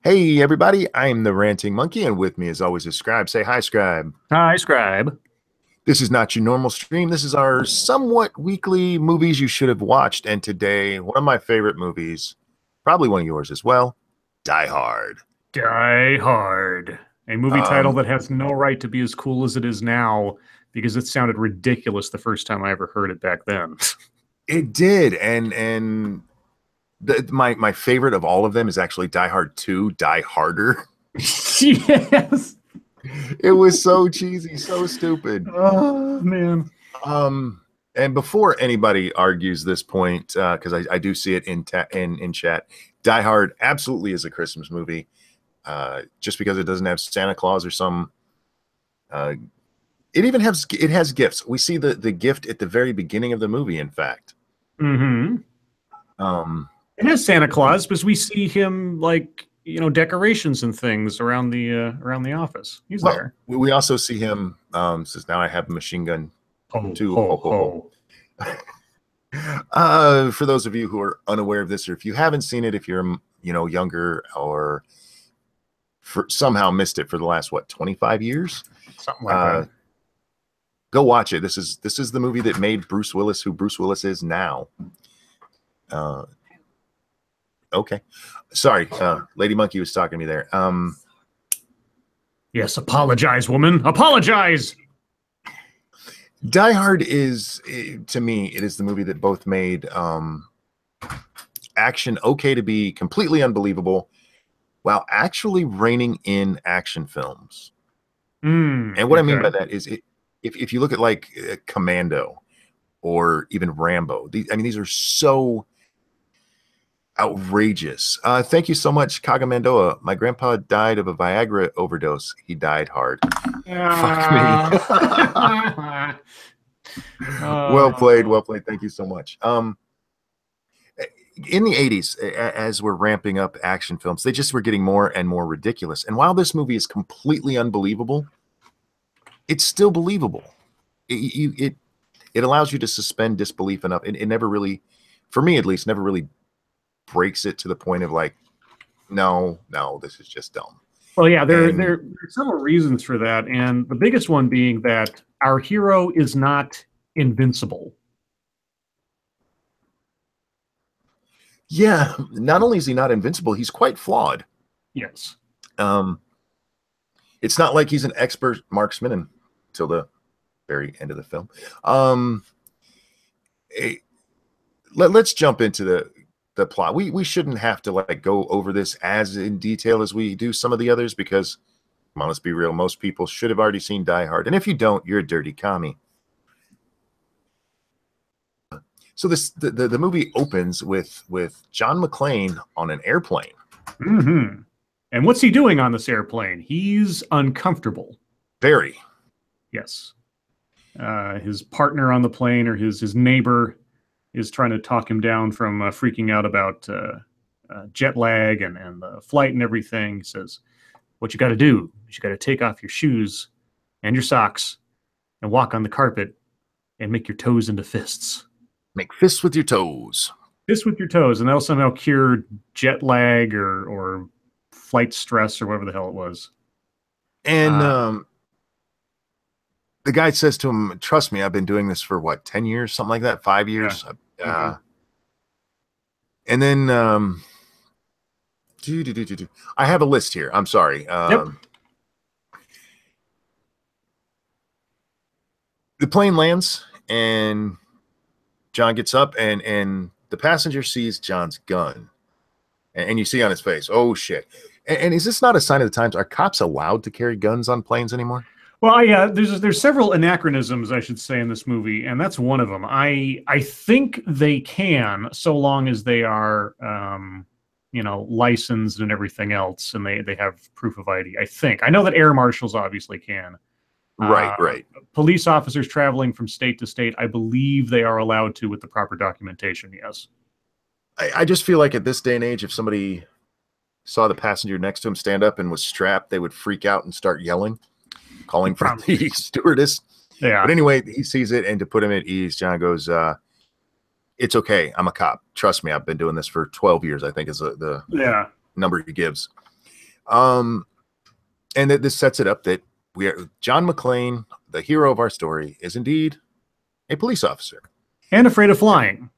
Hey everybody, I'm the Ranting Monkey, and with me as always is Scribe. Say hi, Scribe. Hi, Scribe. This is not your normal stream. This is our somewhat weekly movies you should have watched. And today, one of my favorite movies, probably one of yours as well, Die Hard. Die Hard. A movie title Um, that has no right to be as cool as it is now because it sounded ridiculous the first time I ever heard it back then. it did, and my favorite of all of them is actually Die Hard 2, Die Harder. Yes. It was so cheesy, so stupid. Oh, man. Um, and before anybody argues this point, because I do see it in chat, Die Hard absolutely is a Christmas movie. Just because it doesn't have Santa Claus or some, uh, it has gifts. We see the gift at the very beginning of the movie. In fact, Mm-hmm. um, It has Santa Claus because we see him decorations and things around the office. He's well, there. we also see him. Says now I have a machine gun Ho, too. ho, Ho ho ho. ho. For those of you who are unaware of this, or if you haven't seen it, if you're younger or somehow missed it for the last 25 years, Something like that. go watch it. This is the movie that made Bruce Willis who Bruce Willis is now. Okay, sorry, Lady Monkey was talking to me there. Yes, apologize, woman. Apologize. Die Hard is, to me, it is the movie that both made action okay to be completely unbelievable while actually reining in action films. And what I mean by that is, if you look at like Commando or even Rambo, these are so outrageous. Thank you so much, Kagamandoa. My grandpa died of a Viagra overdose. He died hard. Fuck me. Well played, well played. Thank you so much. In the 80s, as we're ramping up action films, they just were getting more and more ridiculous. And while this movie is completely unbelievable, it's still believable. It allows you to suspend disbelief enough. It never really, for me at least, never really breaks it to the point of like, no, this is just dumb. Well, yeah, there are several reasons for that, and the biggest one being that our hero is not invincible. Yeah, not only is he not invincible, he's quite flawed. Yes. It's not like he's an expert marksman until the very end of the film. Let's jump into the plot. We shouldn't have to like go over this as in detail as we do some of the others because, come on, let's be real, most people should have already seen Die Hard, and if you don't, you're a dirty commie. So the movie opens with John McClane on an airplane. Mm-hmm. And what's he doing on this airplane? He's uncomfortable. Very. Yes. His partner on the plane, or his neighbor, is trying to talk him down from freaking out about jet lag and the flight and everything. He says, what you got to do is you got to take off your shoes and your socks and walk on the carpet and make your toes into fists. Make fists with your toes. Fists with your toes, and that'll somehow cure jet lag or flight stress or whatever the hell it was. And the guy says to him, trust me, I've been doing this for what, 10 years, something like that, 5 years. Yeah. And then I have a list here. I'm sorry. Yep. The plane lands and John gets up and the passenger sees John's gun. And you see on his face, oh shit. And is this not a sign of the times? Are cops allowed to carry guns on planes anymore? Well, yeah, there's several anachronisms, I should say, in this movie, and that's one of them. I think they can, so long as they are, licensed and everything else, and they have proof of ID. I think. I know that air marshals obviously can. Right. Police officers traveling from state to state, I believe they are allowed to with the proper documentation. Yes. I just feel like at this day and age, if somebody saw the passenger next to him stand up and was strapped, they would freak out and start yelling, calling for the stewardess. Yeah. But anyway, he sees it, and to put him at ease, John goes, it's okay. I'm a cop. Trust me. I've been doing this for 12 years, I think is the number he gives. Um, and this sets it up that John McClane, the hero of our story, is indeed a police officer And afraid of flying.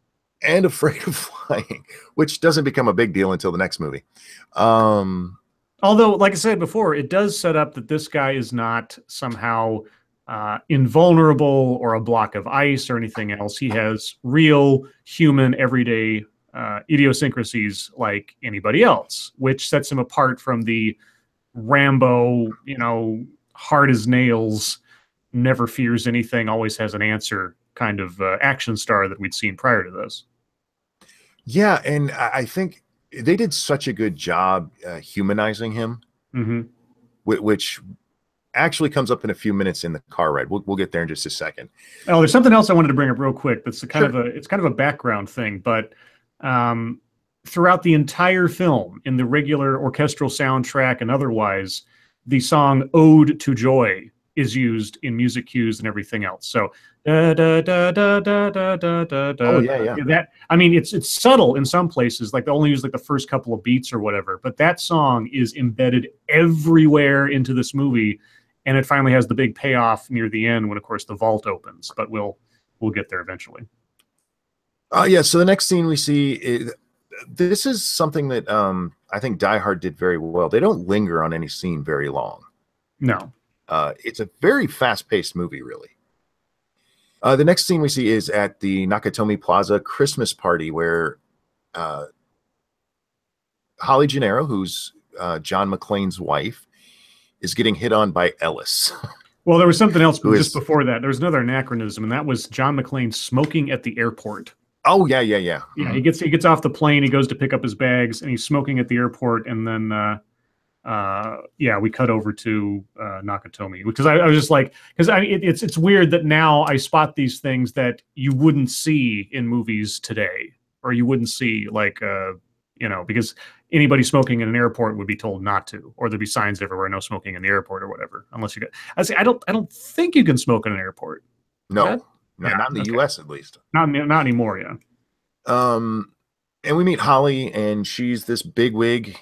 and afraid of flying, which doesn't become a big deal until the next movie. Although, like I said before, it does set up that this guy is not somehow invulnerable or a block of ice or anything else. He has real human everyday idiosyncrasies like anybody else, which sets him apart from the Rambo, hard as nails, never fears anything, always has an answer kind of action star that we'd seen prior to this. Yeah, and I think they did such a good job humanizing him, Mm-hmm. which actually comes up in a few minutes in the car ride. We'll get there in just a second. Oh, there's something else I wanted to bring up real quick. That's kind Sure. of a background thing, but throughout the entire film, in the regular orchestral soundtrack and otherwise, the song "Ode to Joy" is used in music cues and everything else. So da da da da da da da da Oh da. yeah. That, I mean, it's subtle in some places, like they only use like the first couple of beats or whatever. But that song is embedded everywhere into this movie, and it finally has the big payoff near the end when, of course, the vault opens. But we'll get there eventually. Yeah. So the next scene we see this is something that I think Die Hard did very well. They don't linger on any scene very long. No. It's a very fast-paced movie, really. The next scene we see is at the Nakatomi Plaza Christmas party where Holly Gennaro, who's John McClane's wife, is getting hit on by Ellis. Well, there was something else just before that. There was another anachronism, and that was John McClane smoking at the airport. Oh, yeah. Yeah, he gets off the plane, he goes to pick up his bags, and he's smoking at the airport, and then we cut over to Nakatomi, because I was just like, because it's weird that now I spot these things that you wouldn't see in movies today, or you wouldn't see like because anybody smoking in an airport would be told not to, or there'd be signs everywhere, no smoking in the airport or whatever, unless you get. I don't think you can smoke in an airport. No, not in the U.S. at least. Not anymore. Yeah. And we meet Holly, and she's this bigwig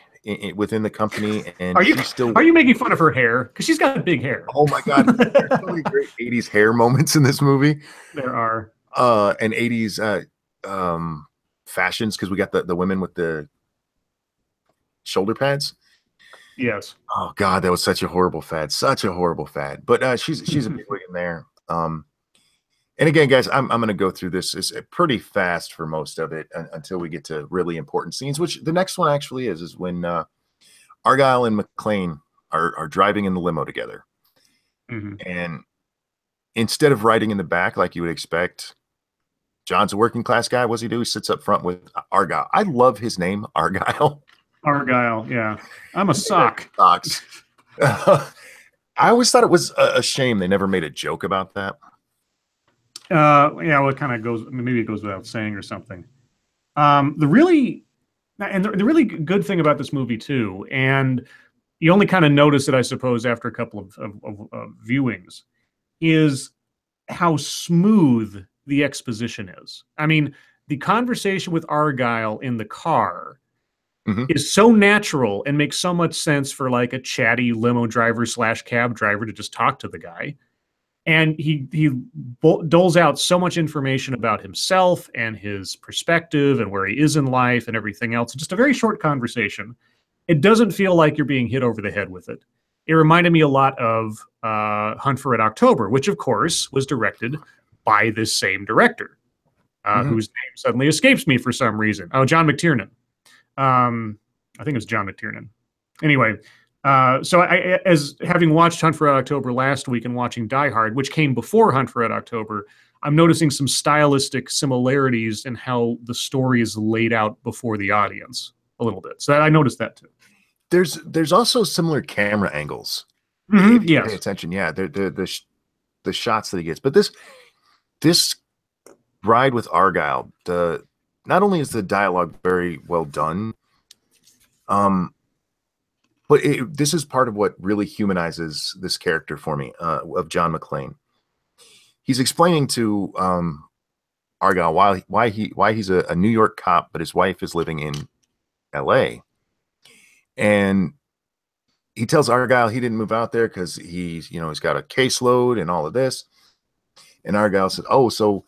within the company, and are you making fun of her hair? Because she's got big hair. Oh my god, there's so many great 80s hair moments in this movie. There are. And 80s fashions, because we got the women with the shoulder pads. Yes. Oh god, that was such a horrible fad. But she's a bigwig in there. And again, guys, I'm going to go through this pretty fast for most of it until we get to really important scenes, which the next one actually is when Argyle and McClane are driving in the limo together. Mm-hmm. And instead of riding in the back like you would expect, John's a working class guy. What's he do? He sits up front with Argyle. I love his name, Argyle. Argyle, yeah. I'm a sock. Socks. I always thought it was a shame they never made a joke about that. Well, it kind of goes. Maybe it goes without saying or something. The really good thing about this movie too, and you only kind of notice it, I suppose, after a couple of viewings, is how smooth the exposition is. I mean, the conversation with Argyle in the car is so natural and makes so much sense for like a chatty limo driver / cab driver to just talk to the guy. And he doles out so much information about himself and his perspective and where he is in life and everything else. Just a very short conversation. It doesn't feel like you're being hit over the head with it. It reminded me a lot of Hunt for Red October, which, of course, was directed by this same director, whose name suddenly escapes me for some reason. Oh, John McTiernan. I think it was John McTiernan. Anyway, so as having watched Hunt for Red October last week and watching Die Hard, which came before Hunt for Red October, I'm noticing some stylistic similarities in how the story is laid out before the audience a little bit. So I noticed that too. There's also similar camera angles. Mm-hmm. If you pay attention, yeah, the shots that he gets. But this ride with Argyle, not only is the dialogue very well done, but this is part of what really humanizes this character for me, of John McClane. He's explaining to Argyle why he's a New York cop, but his wife is living in L.A. And he tells Argyle he didn't move out there because he's got a caseload and all of this. And Argyle said, "Oh, so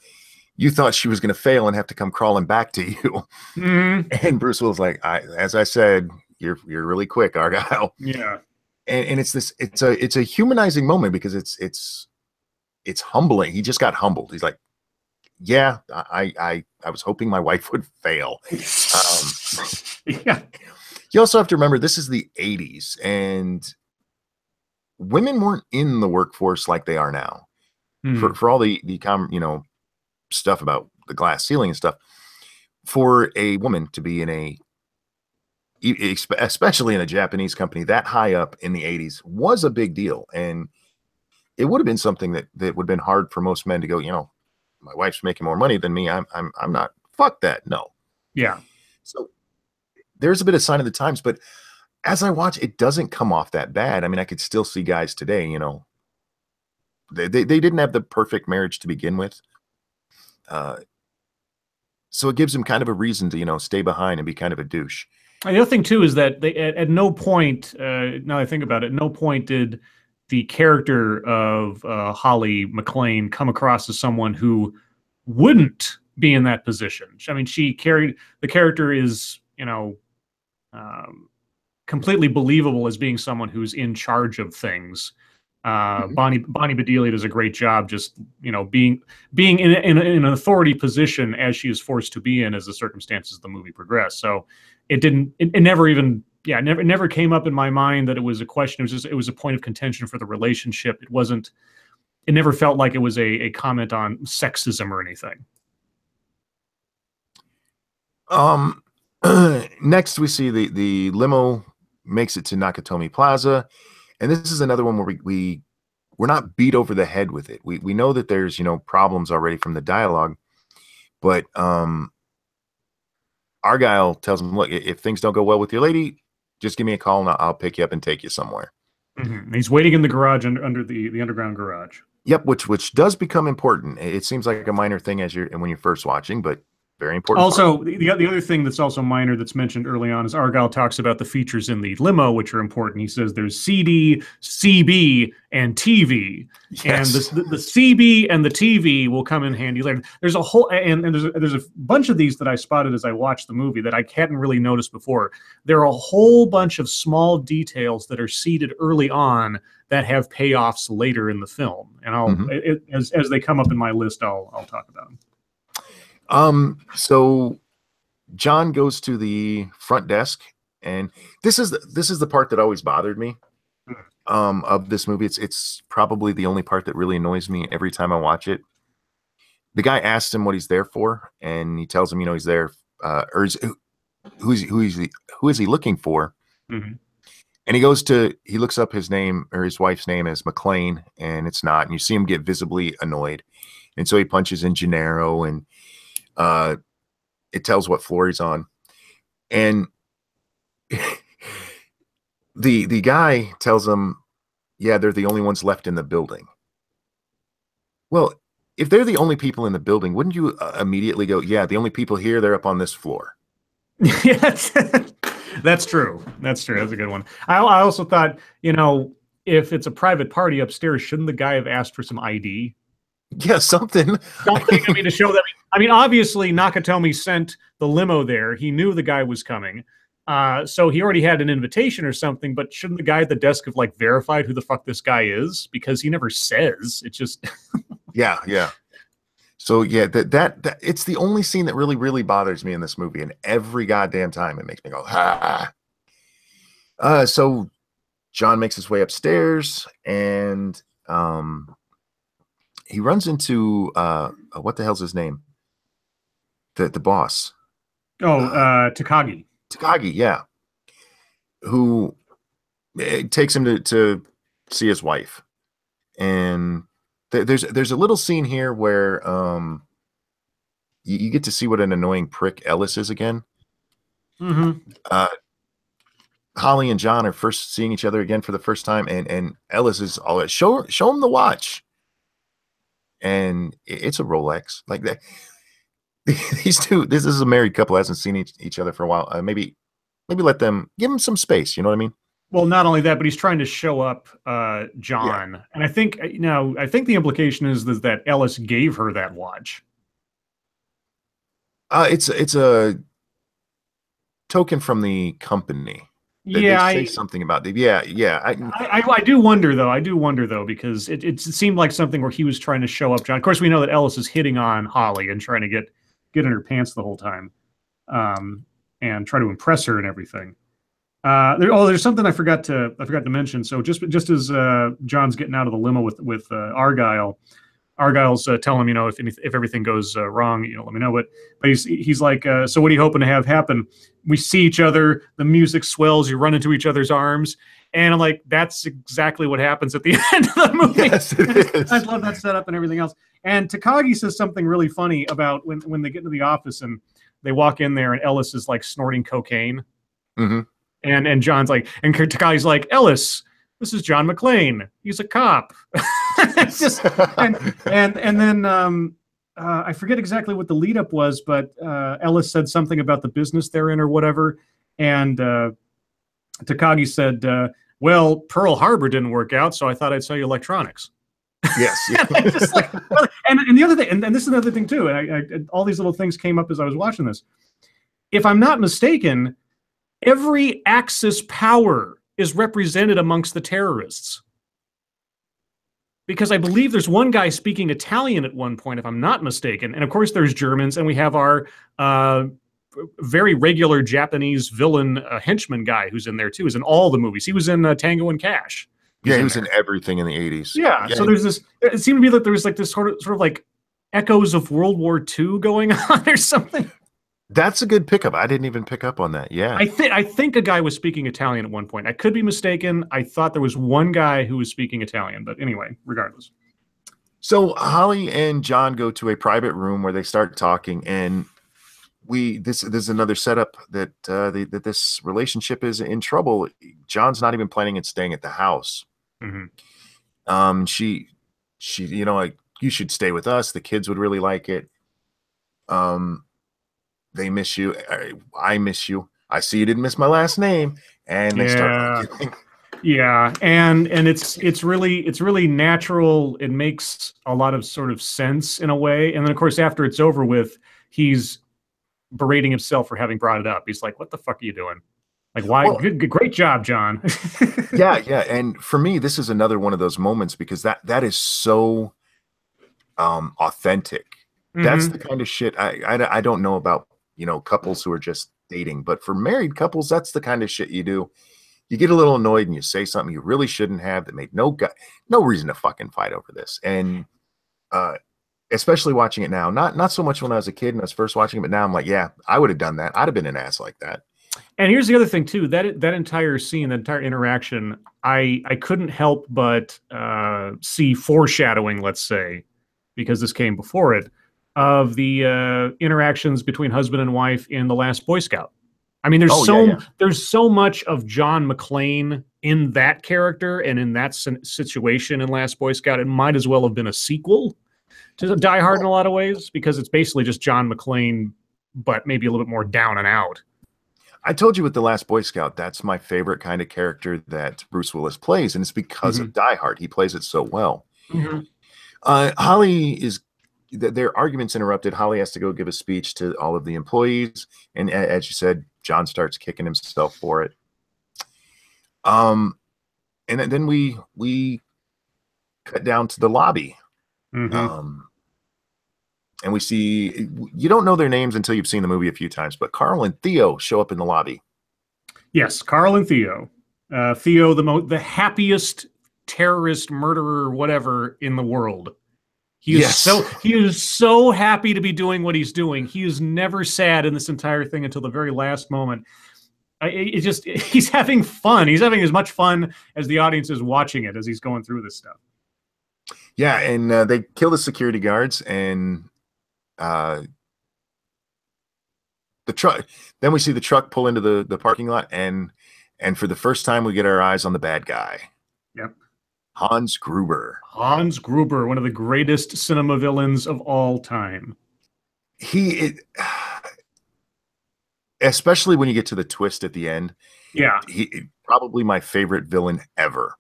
you thought she was going to fail and have to come crawling back to you?" Mm-hmm. And Bruce Willis like, as I said, you're really quick, Argyle. Yeah. And it's a humanizing moment because it's humbling. He just got humbled. He's like, yeah, I was hoping my wife would fail. Yeah. You also have to remember this is the 80s and women weren't in the workforce like they are now. For all the stuff about the glass ceiling and stuff, for a woman to be in especially in a Japanese company that high up in the 80s was a big deal. And it would have been something that would have been hard for most men to go, my wife's making more money than me. I'm not, fuck that. No. Yeah. So there's a bit of sign of the times, but as I watch, it doesn't come off that bad. I mean, I could still see guys today, they didn't have the perfect marriage to begin with. So it gives them kind of a reason to, stay behind and be kind of a douche. And the other thing too is that they at no point, now I think about it, at no point did the character of Holly McClane come across as someone who wouldn't be in that position. I mean, the character is, completely believable as being someone who's in charge of things. Bonnie Bedelia does a great job, just being in an authority position as she is forced to be in as the circumstances of the movie progress. So it never came up in my mind that it was a question. It was a point of contention for the relationship. It never felt like it was a comment on sexism or anything. Next we see the limo makes it to Nakatomi Plaza, and this is another one where we're not beat over the head with it. We know that there's problems already from the dialogue, but Argyle tells him, look, if things don't go well with your lady, just give me a call and I'll pick you up and take you somewhere. Mm-hmm. He's waiting in the garage under the underground garage. Yep, which does become important. It seems like a minor thing when you're first watching, but very important. Also, the other thing that's also minor that's mentioned early on is Argyle talks about the features in the limo, which are important. He says there's CD, CB, and TV. Yes. And the CB and the TV will come in handy later. There's a whole and there's a bunch of these that I spotted as I watched the movie that I hadn't really noticed before. There are a whole bunch of small details that are seeded early on that have payoffs later in the film, and as they come up in my list, I'll talk about them. So John goes to the front desk, and this is the part that always bothered me, of this movie. It's probably the only part that really annoys me every time I watch it. The guy asks him what he's there for, and he tells him, he's there, or who is he looking for? Mm-hmm. And he looks up his name or his wife's name as McClane, and it's not, and you see him get visibly annoyed. And so he punches in Gennaro, and it tells what floor he's on, and the guy tells him, yeah, they're the only ones left in the building. Well, if they're the only people in the building, wouldn't you immediately go, yeah, the only people here, they're up on this floor? Yes. That's true. That's a good one. I also thought, if it's a private party upstairs, shouldn't the guy have asked for some ID? Yeah, something. To show that. I mean, obviously, Nakatomi sent the limo there. He knew the guy was coming. So he already had an invitation or something, but shouldn't the guy at the desk have verified who the fuck this guy is? Because he never says. It just Yeah. So yeah, that it's the only scene that really, really bothers me in this movie, and every goddamn time it makes me go, ha. So John makes his way upstairs, and he runs into what the hell's his name? The boss. Takagi. Takagi, yeah. Who takes him to see his wife, and there's a little scene here where you get to see what an annoying prick Ellis is again. Mm-hmm. Holly and John are first seeing each other again for the first time, and Ellis is all show him the watch, and it's a Rolex like that. These two, this is a married couple, hasn't seen each other for a while. Maybe give them some space. You know what I mean? Well, not only that, but he's trying to show up Yeah. John. And I think, I think the implication is that Ellis gave her that watch. It's a token from the company. They Yeah, say something about the yeah. I do wonder though. I do wonder though, because it seemed like something where he was trying to show up John. Of course, we know that Ellis is hitting on Holly and trying to get in her pants the whole time, and try to impress her and everything. There's something I forgot to mention. So just as John's getting out of the limo with Argyle, Argyle's telling him, if everything goes wrong, let me know. But he's like, so what are you hoping to have happen? We see each other, the music swells, you run into each other's arms, and I'm like, that's exactly what happens at the end of the movie. Yes, it is. I love that setup and everything else. And Takagi says something really funny about when they get into the office and they walk in there and Ellis is like snorting cocaine. Mm-hmm. And John's like, and Takagi's like, Ellis, this is John McClane. He's a cop. It's just, and then I forget exactly what the lead up was, but Ellis said something about the business they're in or whatever, and Takagi said, "Well, Pearl Harbor didn't work out, so I thought I'd sell you electronics." Yes. And just like, and the other thing, and this is another thing too, and I all these little things came up as I was watching this. If I'm not mistaken, every Axis power is represented amongst the terrorists. Because I believe there's one guy speaking Italian at one point, if I'm not mistaken. And of course there's Germans, and we have our very regular Japanese villain henchman guy who's in there too. He's in all the movies. He was in Tango and Cash. Yeah, he was in everything in the 80s. Yeah, so there's this, it seemed to be that there was like this sort of like echoes of World War II going on or something. That's a good pickup. I didn't even pick up on that. Yeah. I think a guy was speaking Italian at one point. I could be mistaken. I thought there was one guy who was speaking Italian, but anyway, regardless. So Holly and John go to a private room where they start talking, and this is another setup that that this relationship is in trouble. John's not even planning on staying at the house. Mm-hmm. She like, you should stay with us. The kids would really like it. They miss you. I miss you. I see you didn't miss my last name. And they start arguing. Yeah, and it's really natural. It makes a lot of sort of sense in a way. And then of course after it's over with, he's berating himself for having brought it up. He's like, "What the fuck are you doing? Like, why? Well, great job, John." yeah. And for me, this is another one of those moments because that is so authentic. Mm-hmm. That's the kind of shit I don't know about, couples who are just dating, but for married couples, that's the kind of shit you do. You get a little annoyed and you say something you really shouldn't have that made no reason to fucking fight over this. And especially watching it now, not so much when I was a kid and I was first watching it, but now I'm like, yeah, I would have done that. I'd have been an ass like that. And here's the other thing too, that entire scene, that entire interaction, I couldn't help but see foreshadowing, let's say, because this came before it, of the interactions between husband and wife in The Last Boy Scout. I mean, there's so much of John McClane in that character and in that situation in Last Boy Scout. It might as well have been a sequel to Die Hard in a lot of ways, because it's basically just John McClane, but maybe a little bit more down and out. I told you with The Last Boy Scout, that's my favorite kind of character that Bruce Willis plays, and it's because of Die Hard. He plays it so well. Holly their arguments interrupted. Holly has to go give a speech to all of the employees, and as you said, John starts kicking himself for it. And then we cut down to the lobby. And we see, you don't know their names until you've seen the movie a few times, but Carl and Theo show up in the lobby. Yes, Carl and Theo. Theo, the happiest terrorist, murderer, whatever in the world. He is so happy to be doing what he's doing. He is never sad in this entire thing until the very last moment. He's having fun. He's having as much fun as the audience is watching it as he's going through this stuff. Yeah, and they kill the security guards, and the truck. Then we see the truck pull into the parking lot, and for the first time, we get our eyes on the bad guy. Yep. Hans Gruber. Hans Gruber, one of the greatest cinema villains of all time. Especially when you get to the twist at the end. Yeah. probably my favorite villain ever.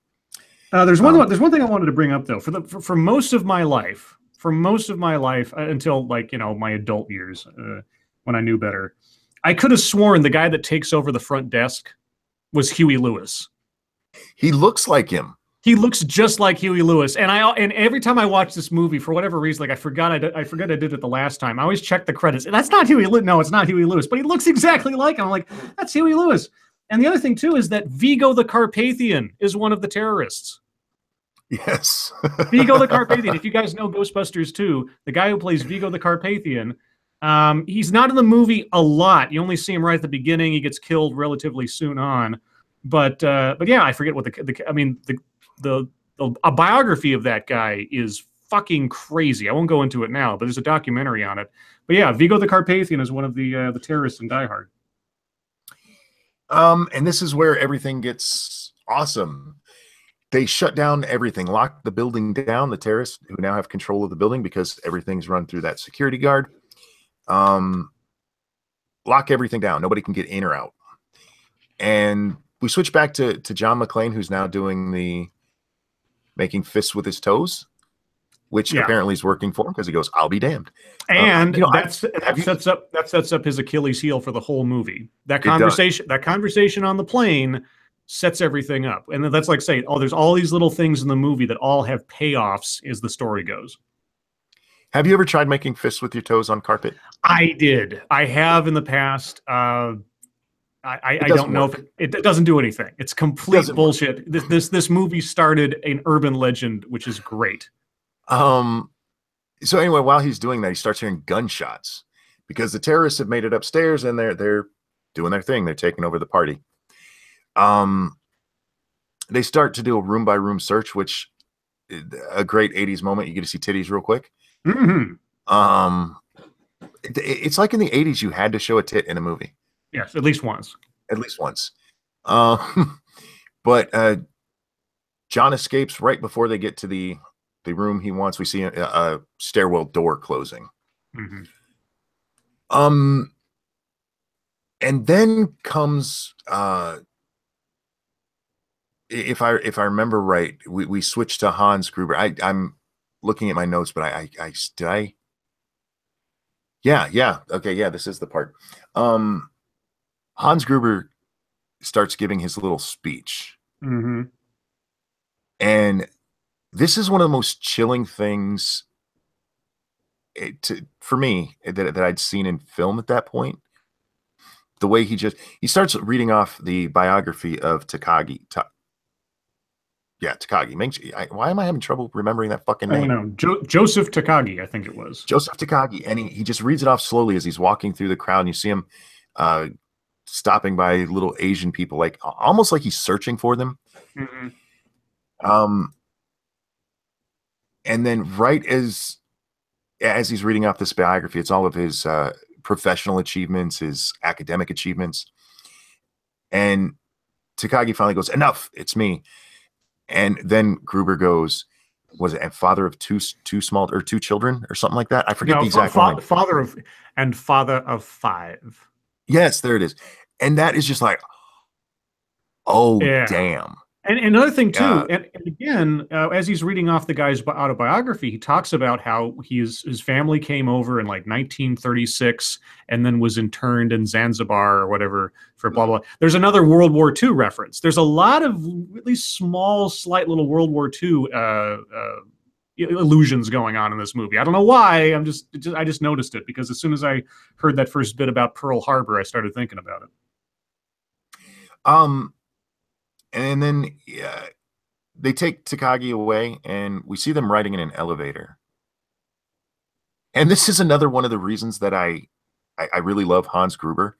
There's one thing I wanted to bring up though. For most of my life, until like my adult years, when I knew better, I could have sworn the guy that takes over the front desk was Huey Lewis. He looks like him. He looks just like Huey Lewis, and every time I watch this movie, for whatever reason, like I forgot I did it the last time. I always check the credits, and that's not Huey Lewis. No, it's not Huey Lewis, but he looks exactly like him. I'm like, that's Huey Lewis. And the other thing too is that Vigo the Carpathian is one of the terrorists. Yes, Vigo the Carpathian. If you guys know Ghostbusters 2, the guy who plays Vigo the Carpathian, he's not in the movie a lot. You only see him right at the beginning. He gets killed relatively soon on, but yeah, I forget what a biography of that guy is fucking crazy. I won't go into it now, but there's a documentary on it. But yeah, Vigo the Carpathian is one of the terrorists in Die Hard. And this is where everything gets awesome. They shut down everything, lock the building down, the terrorists who now have control of the building because everything's run through that security guard. Lock everything down. Nobody can get in or out. And we switch back to John McClane, who's now doing the making fists with his toes, which apparently is working for him because he goes, "I'll be damned." And that sets up his Achilles heel for the whole movie. That conversation on the plane sets everything up. And that's like saying, oh, there's all these little things in the movie that all have payoffs as the story goes. Have you ever tried making fists with your toes on carpet? I did. I have in the past. I don't know if it doesn't do anything. It's complete bullshit. This movie started an urban legend, which is great. So anyway, while he's doing that, he starts hearing gunshots because the terrorists have made it upstairs and they're doing their thing. They're taking over the party. They start to do a room by room search, which a great 80s moment. You get to see titties real quick. Mm-hmm. It's like in the 80s, you had to show a tit in a movie. Yes, at least once. At least once. But John escapes right before they get to the room he wants. We see a stairwell door closing. Mm-hmm. And then comes if I remember right, we switched to Hans Gruber. I'm looking at my notes, but yeah. Okay, yeah, this is the part. Hans Gruber starts giving his little speech. Mm-hmm. And this is one of the most chilling things for me that I'd seen in film at that point. The way he starts reading off the biography of Takagi. Takagi. Why am I having trouble remembering that fucking name? I don't know. Joseph Takagi, I think it was. Joseph Takagi. And he just reads it off slowly as he's walking through the crowd. And you see him stopping by little Asian people, like almost like he's searching for them. Mm-hmm. And then right as he's reading off this biography, it's all of his professional achievements, his academic achievements. And Takagi finally goes, "Enough, it's me." And then Gruber goes, was it, and father of two children or something like that? I forget the exact line. Father of 5. Yes, there it is. And that is just like, oh, yeah. Damn. And another thing too, and again, as he's reading off the guy's autobiography, he talks about how his family came over in like 1936 and then was interned in Zanzibar or whatever for blah blah. There's another World War II reference. There's a lot of really small, slight little World War II illusions going on in this movie. I don't know why. I just noticed it because as soon as I heard that first bit about Pearl Harbor, I started thinking about it. And then they take Takagi away, and we see them riding in an elevator. And this is another one of the reasons that I really love Hans Gruber,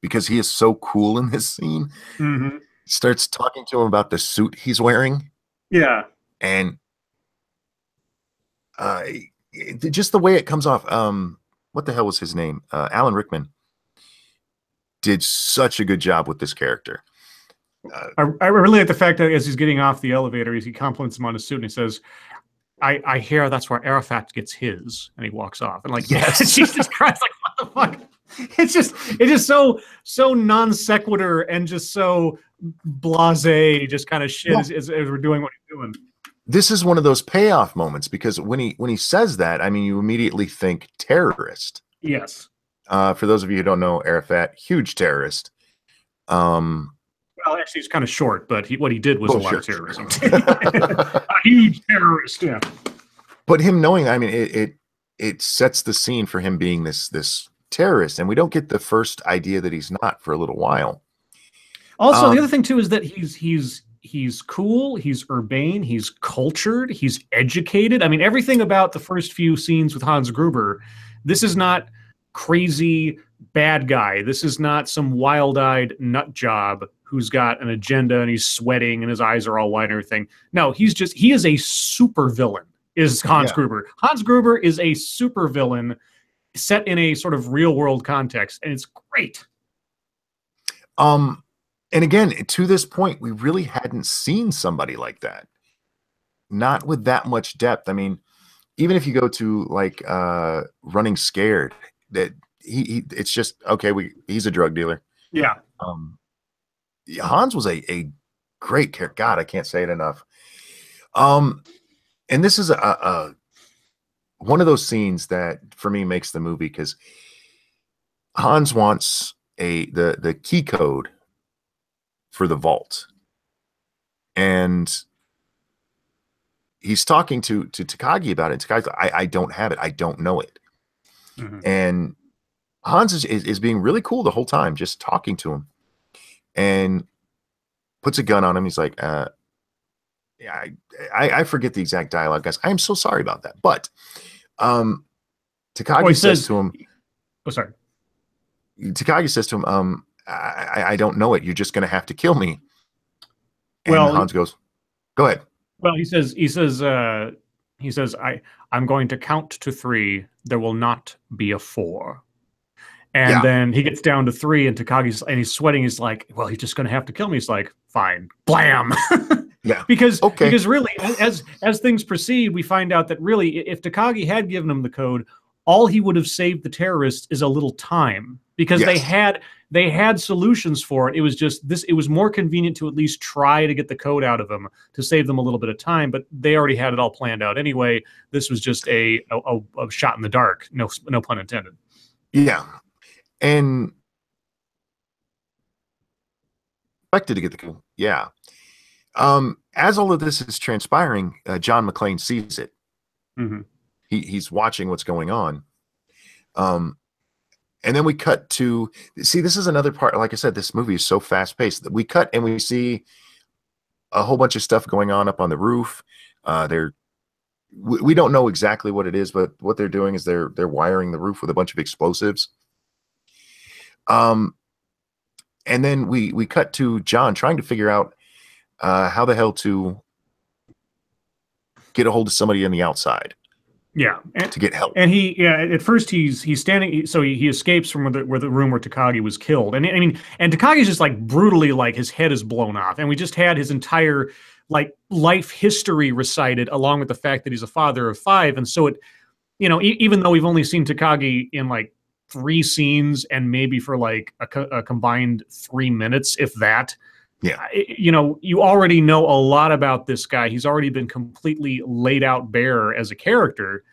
because he is so cool in this scene. Mm-hmm. Starts talking to him about the suit he's wearing. Yeah. And just the way it comes off. What the hell was his name? Alan Rickman did such a good job with this character. I really like the fact that as he's getting off the elevator, he compliments him on his suit and he says, I hear that's where Arafat gets his, and he walks off. And like, yes. Jesus Christ, like, what the fuck? it's just so non sequitur and just so blasé, just kind of shit as we're doing what he's doing. This is one of those payoff moments because when he says that, I mean, you immediately think terrorist. Yes. For those of you who don't know, Arafat, huge terrorist. Well, actually, he's kind of short, but what he did was a lot of terrorism. A huge terrorist, yeah. But him knowing, I mean, it sets the scene for him being this terrorist, and we don't get the first idea that he's not for a little while. Also, the other thing too is that he's cool, he's urbane, he's cultured, he's educated. I mean, everything about the first few scenes with Hans Gruber, this is not crazy bad guy. This is not some wild-eyed nut job who's got an agenda and he's sweating and his eyes are all wide and everything. No, he is a super villain, is Hans Gruber. Hans Gruber is a super villain set in a sort of real world context, and it's great. And again, to this point, we really hadn't seen somebody like that. Not with that much depth. I mean, even if you go to like Running Scared, that it's just okay, he's a drug dealer. Yeah. Hans was a great character. God, I can't say it enough. And this is a one of those scenes that for me makes the movie, because Hans wants the key code for the vault, and he's talking to Takagi about it. Takagi's like, I don't have it. I don't know it. Mm-hmm. And Hans is being really cool the whole time, just talking to him, and puts a gun on him. He's like, yeah, I forget the exact dialogue, guys. I am so sorry about that. But Takagi says to him, oh, sorry. Takagi says to him, I don't know it. You're just going to have to kill me. And well, Hans goes, go ahead. Well, he says, I'm going to count to 3. There will not be a 4. And then he gets down to 3, and he's sweating. He's like, well, he's just going to have to kill me. He's like, fine, blam. Yeah. because really, as things proceed, we find out that really, if Takagi had given him the code, all he would have saved the terrorists is a little time, because they had solutions for it. It was just this. It was more convenient to at least try to get the code out of them to save them a little bit of time. But they already had it all planned out anyway. This was just a shot in the dark. No pun intended. Yeah, and expected to get the code. Yeah. As all of this is transpiring, John McClane sees it. Mm-hmm. He's watching what's going on. And then we cut to see, this is another part. Like I said, this movie is so fast paced that we cut and we see a whole bunch of stuff going on up on the roof. We don't know exactly what it is, but what they're doing is they're wiring the roof with a bunch of explosives. And then we cut to John trying to figure out how the hell to get a hold of somebody on the outside. Yeah, to get help. And at first he's standing, so he escapes from where the room where Takagi was killed. And I mean, and Takagi's just like brutally, like his head is blown off, and we just had his entire like life history recited, along with the fact that he's a father of 5. And so it, even though we've only seen Takagi in like 3 scenes and maybe for like a combined 3 minutes, if that. Yeah, you already know a lot about this guy. He's already been completely laid out bare as a character,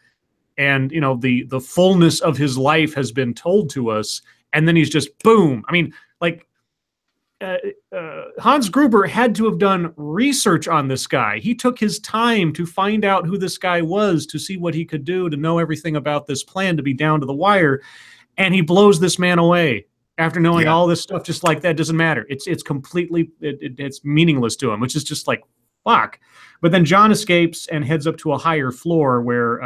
and the fullness of his life has been told to us. And then he's just boom. I mean, like Hans Gruber had to have done research on this guy. He took his time to find out who this guy was, to see what he could do, to know everything about this plan, to be down to the wire, and he blows this man away. After knowing all this stuff, just like that, doesn't matter. It's completely it's meaningless to him, which is just like fuck. But then John escapes and heads up to a higher floor where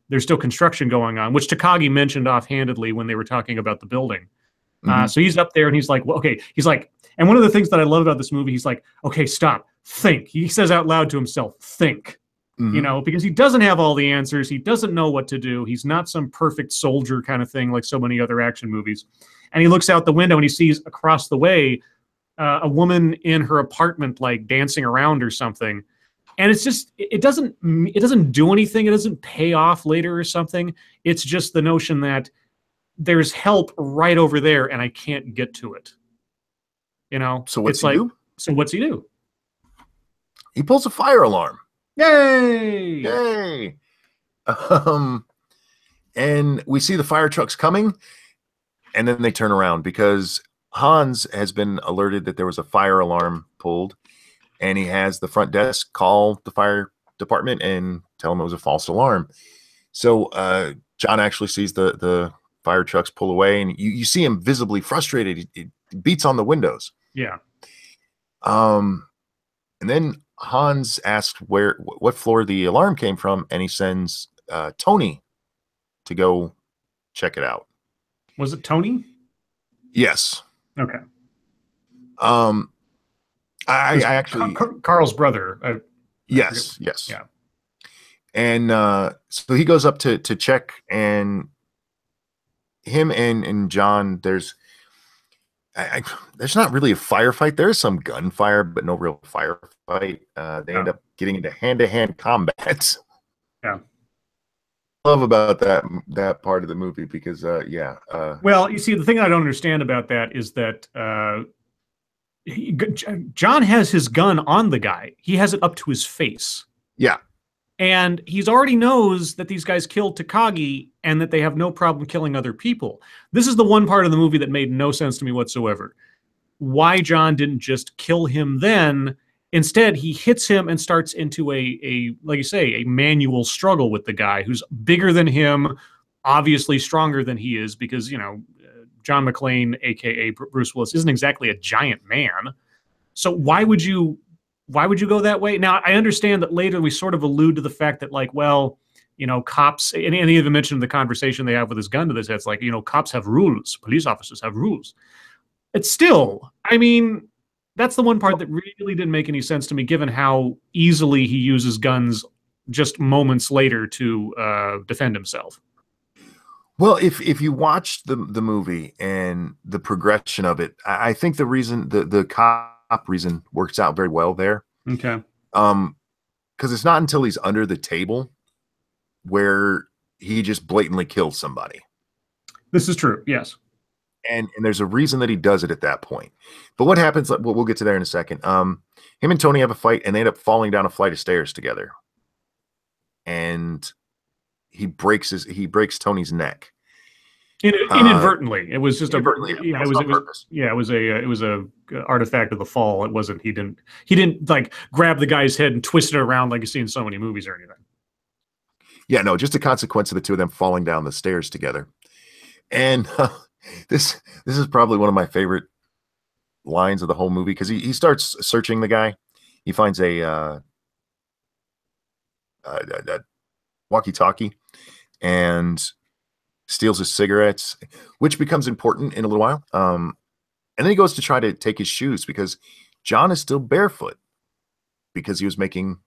there's still construction going on, which Takagi mentioned offhandedly when they were talking about the building. Mm-hmm. So he's up there and he's like, well, okay. He's like, and one of the things that I love about this movie, he's like, okay, stop, think. He says out loud to himself, think. Mm-hmm. Because he doesn't have all the answers. He doesn't know what to do. He's not some perfect soldier kind of thing like so many other action movies. And he looks out the window and he sees across the way a woman in her apartment, like dancing around or something. And it's just, it doesn't do anything. It doesn't pay off later or something. It's just the notion that there's help right over there and I can't get to it. So what's It's he like, do? so what's he do? He pulls a fire alarm. Yay! Yay! Um, and we see the fire trucks coming, and then they turn around because Hans has been alerted that there was a fire alarm pulled, and he has the front desk call the fire department and tell them it was a false alarm. So John actually sees the fire trucks pull away, and you see him visibly frustrated. He beats on the windows. Yeah. And then Hans asks what floor the alarm came from, and he sends Tony to go check it out. Was it Tony? Yes. Okay. I actually Carl's brother. yes. Yeah. And so he goes up to check, and him and John, there's not really a firefight. There's some gunfire, but no real firefight. They end up getting into hand-to-hand combat. Yeah. Love about that part of the movie because well, you see, the thing I don't understand about that is that John has his gun on the guy. He has it up to his face. Yeah. And he's already knows that these guys killed Takagi and that they have no problem killing other people. This is the one part of the movie that made no sense to me whatsoever. Why John didn't just kill him then. Instead, he hits him and starts into a like you say, a manual struggle with the guy who's bigger than him, obviously stronger than he is, because, John McClane, a.k.a. Bruce Willis, isn't exactly a giant man. So why would you go that way? Now, I understand that later we sort of allude to the fact that, like, well, cops, and he even mentioned the conversation they have with his gun to his head. It's like, cops have rules. Police officers have rules. It's still, I mean, that's the one part that really didn't make any sense to me, given how easily he uses guns just moments later to defend himself. Well, if you watch the movie and the progression of it, I think the reason the cop reason works out very well there. Okay. Because it's not until he's under the table where he just blatantly kills somebody. This is true. Yes. And there's a reason that he does it at that point. But what happens? We'll get to there in a second. Him and Tony have a fight, and they end up falling down a flight of stairs together. And he breaks Tony's neck inadvertently. It was just it was a artifact of the fall. It wasn't. He didn't like grab the guy's head and twist it around like you see in so many movies or anything. Yeah, no, just a consequence of the two of them falling down the stairs together. And this is probably one of my favorite lines of the whole movie because he starts searching the guy. He finds a walkie-talkie and steals his cigarettes, which becomes important in a little while. And then he goes to try to take his shoes because John is still barefoot because he was making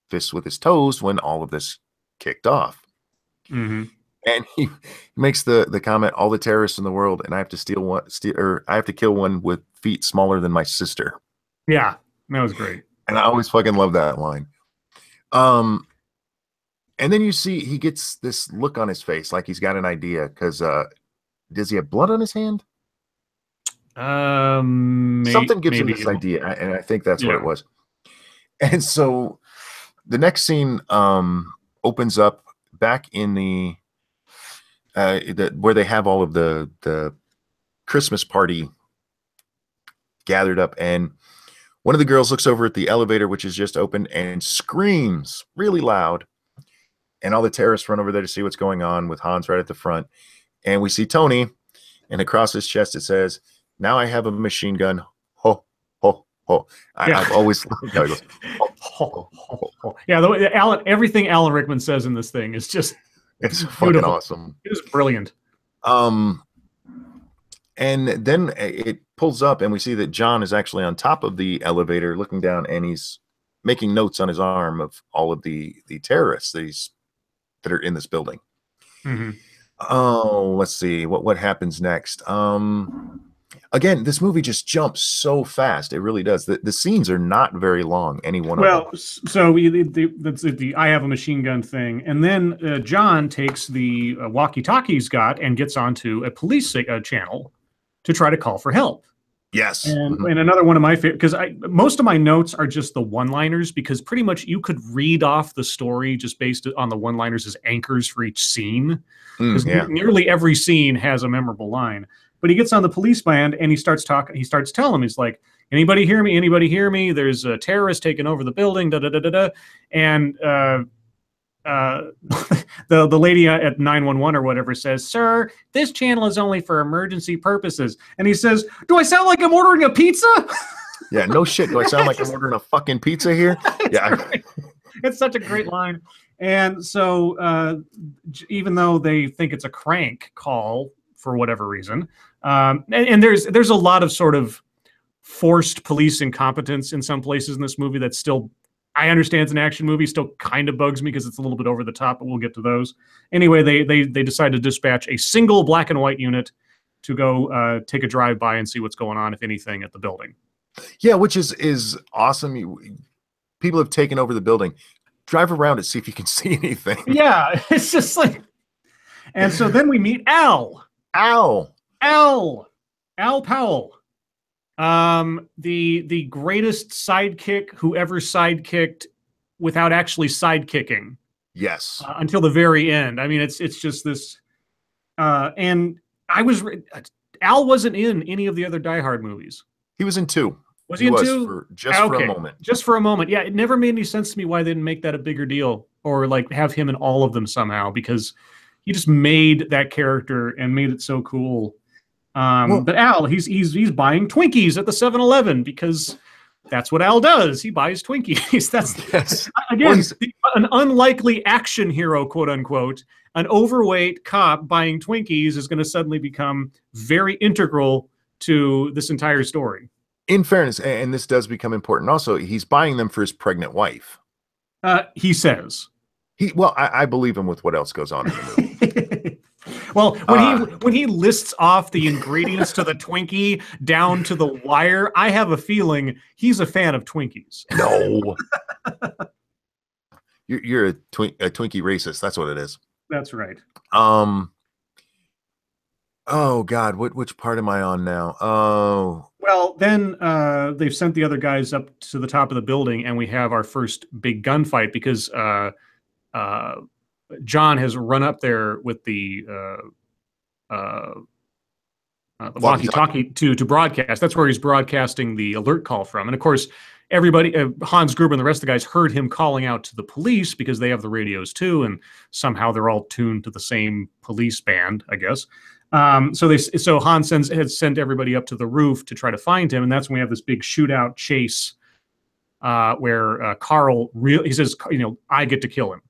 fists with his toes when all of this kicked off. Mm-hmm. And he makes the comment, all the terrorists in the world, and I have to kill one with feet smaller than my sister. Yeah, that was great. And I always fucking love that line. And then you see he gets this look on his face like he's got an idea because does he have blood on his hand? Something gives him this idea, and I think that's what it was. And so the next scene opens up back in the where they have all of the Christmas party gathered up, and one of the girls looks over at the elevator, which is just opened, and screams really loud. And all the terrorists run over there to see what's going on with Hans right at the front. And we see Tony, and across his chest it says, "Now I have a machine gun. Ho, ho, ho." I've always loved how he goes, ho, ho, ho, ho. Yeah, everything Alan Rickman says in this thing is just it's fucking awesome. It was brilliant. And then it pulls up, and we see that John is actually on top of the elevator looking down, and he's making notes on his arm of all of the terrorists that are in this building. Mm-hmm. Oh, let's see what happens next. Again, this movie just jumps so fast. It really does. The scenes are not very long, any one of them. Well, so that's the I have a machine gun thing, and then John takes the walkie-talkie he's got and gets onto a police channel to try to call for help. Yes. And another one of my favorite, because most of my notes are just the one-liners, because pretty much you could read off the story just based on the one-liners as anchors for each scene, because nearly every scene has a memorable line. But he gets on the police band and he starts talking. He starts telling them, he's like, "Anybody hear me? Anybody hear me? There's a terrorist taking over the building." Da da da da da. And the lady at 911 or whatever says, "Sir, this channel is only for emergency purposes." And he says, "Do I sound like I'm ordering a pizza?" Yeah, no shit. Do I sound like I'm ordering a fucking pizza here? Yeah. Right. It's such a great line. And so even though they think it's a crank call for whatever reason, and there's a lot of sort of forced police incompetence in some places in this movie that still, I understand it's an action movie, still kind of bugs me because it's a little bit over the top, but we'll get to those. Anyway, they decide to dispatch a single black and white unit to go take a drive-by and see what's going on, if anything, at the building. Yeah, which is awesome. People have taken over the building. Drive around and see if you can see anything. Yeah, it's just like... And so then we meet Al. Al Powell. The greatest sidekick who ever sidekickeded without actually sidekicking. Yes. Until the very end. I mean, it's just this. And Al wasn't in any of the other Die Hard movies. He was in 2. Was he in 2? For a moment. Just for a moment. Yeah, it never made any sense to me why they didn't make that a bigger deal or like have him in all of them somehow, because he just made that character and made it so cool. But Al, he's buying Twinkies at the 7-Eleven because that's what Al does. He buys Twinkies. That's again an unlikely action hero, quote unquote. An overweight cop buying Twinkies is going to suddenly become very integral to this entire story. In fairness, and this does become important also, he's buying them for his pregnant wife. He says. I believe him with what else goes on in the movie. Well, when he lists off the ingredients to the Twinkie down to the wire, I have a feeling he's a fan of Twinkies. No. You're a Twinkie racist. That's what it is. That's right. Oh God, which part am I on now? Oh. Well, then they've sent the other guys up to the top of the building, and we have our first big gunfight because John has run up there with the walkie-talkie to broadcast. That's where he's broadcasting the alert call from. And of course, everybody, Hans Gruber and the rest of the guys heard him calling out to the police because they have the radios too, and somehow they're all tuned to the same police band, I guess. So Hans had sent everybody up to the roof to try to find him, and that's when we have this big shootout chase where Carl he says, I get to kill him.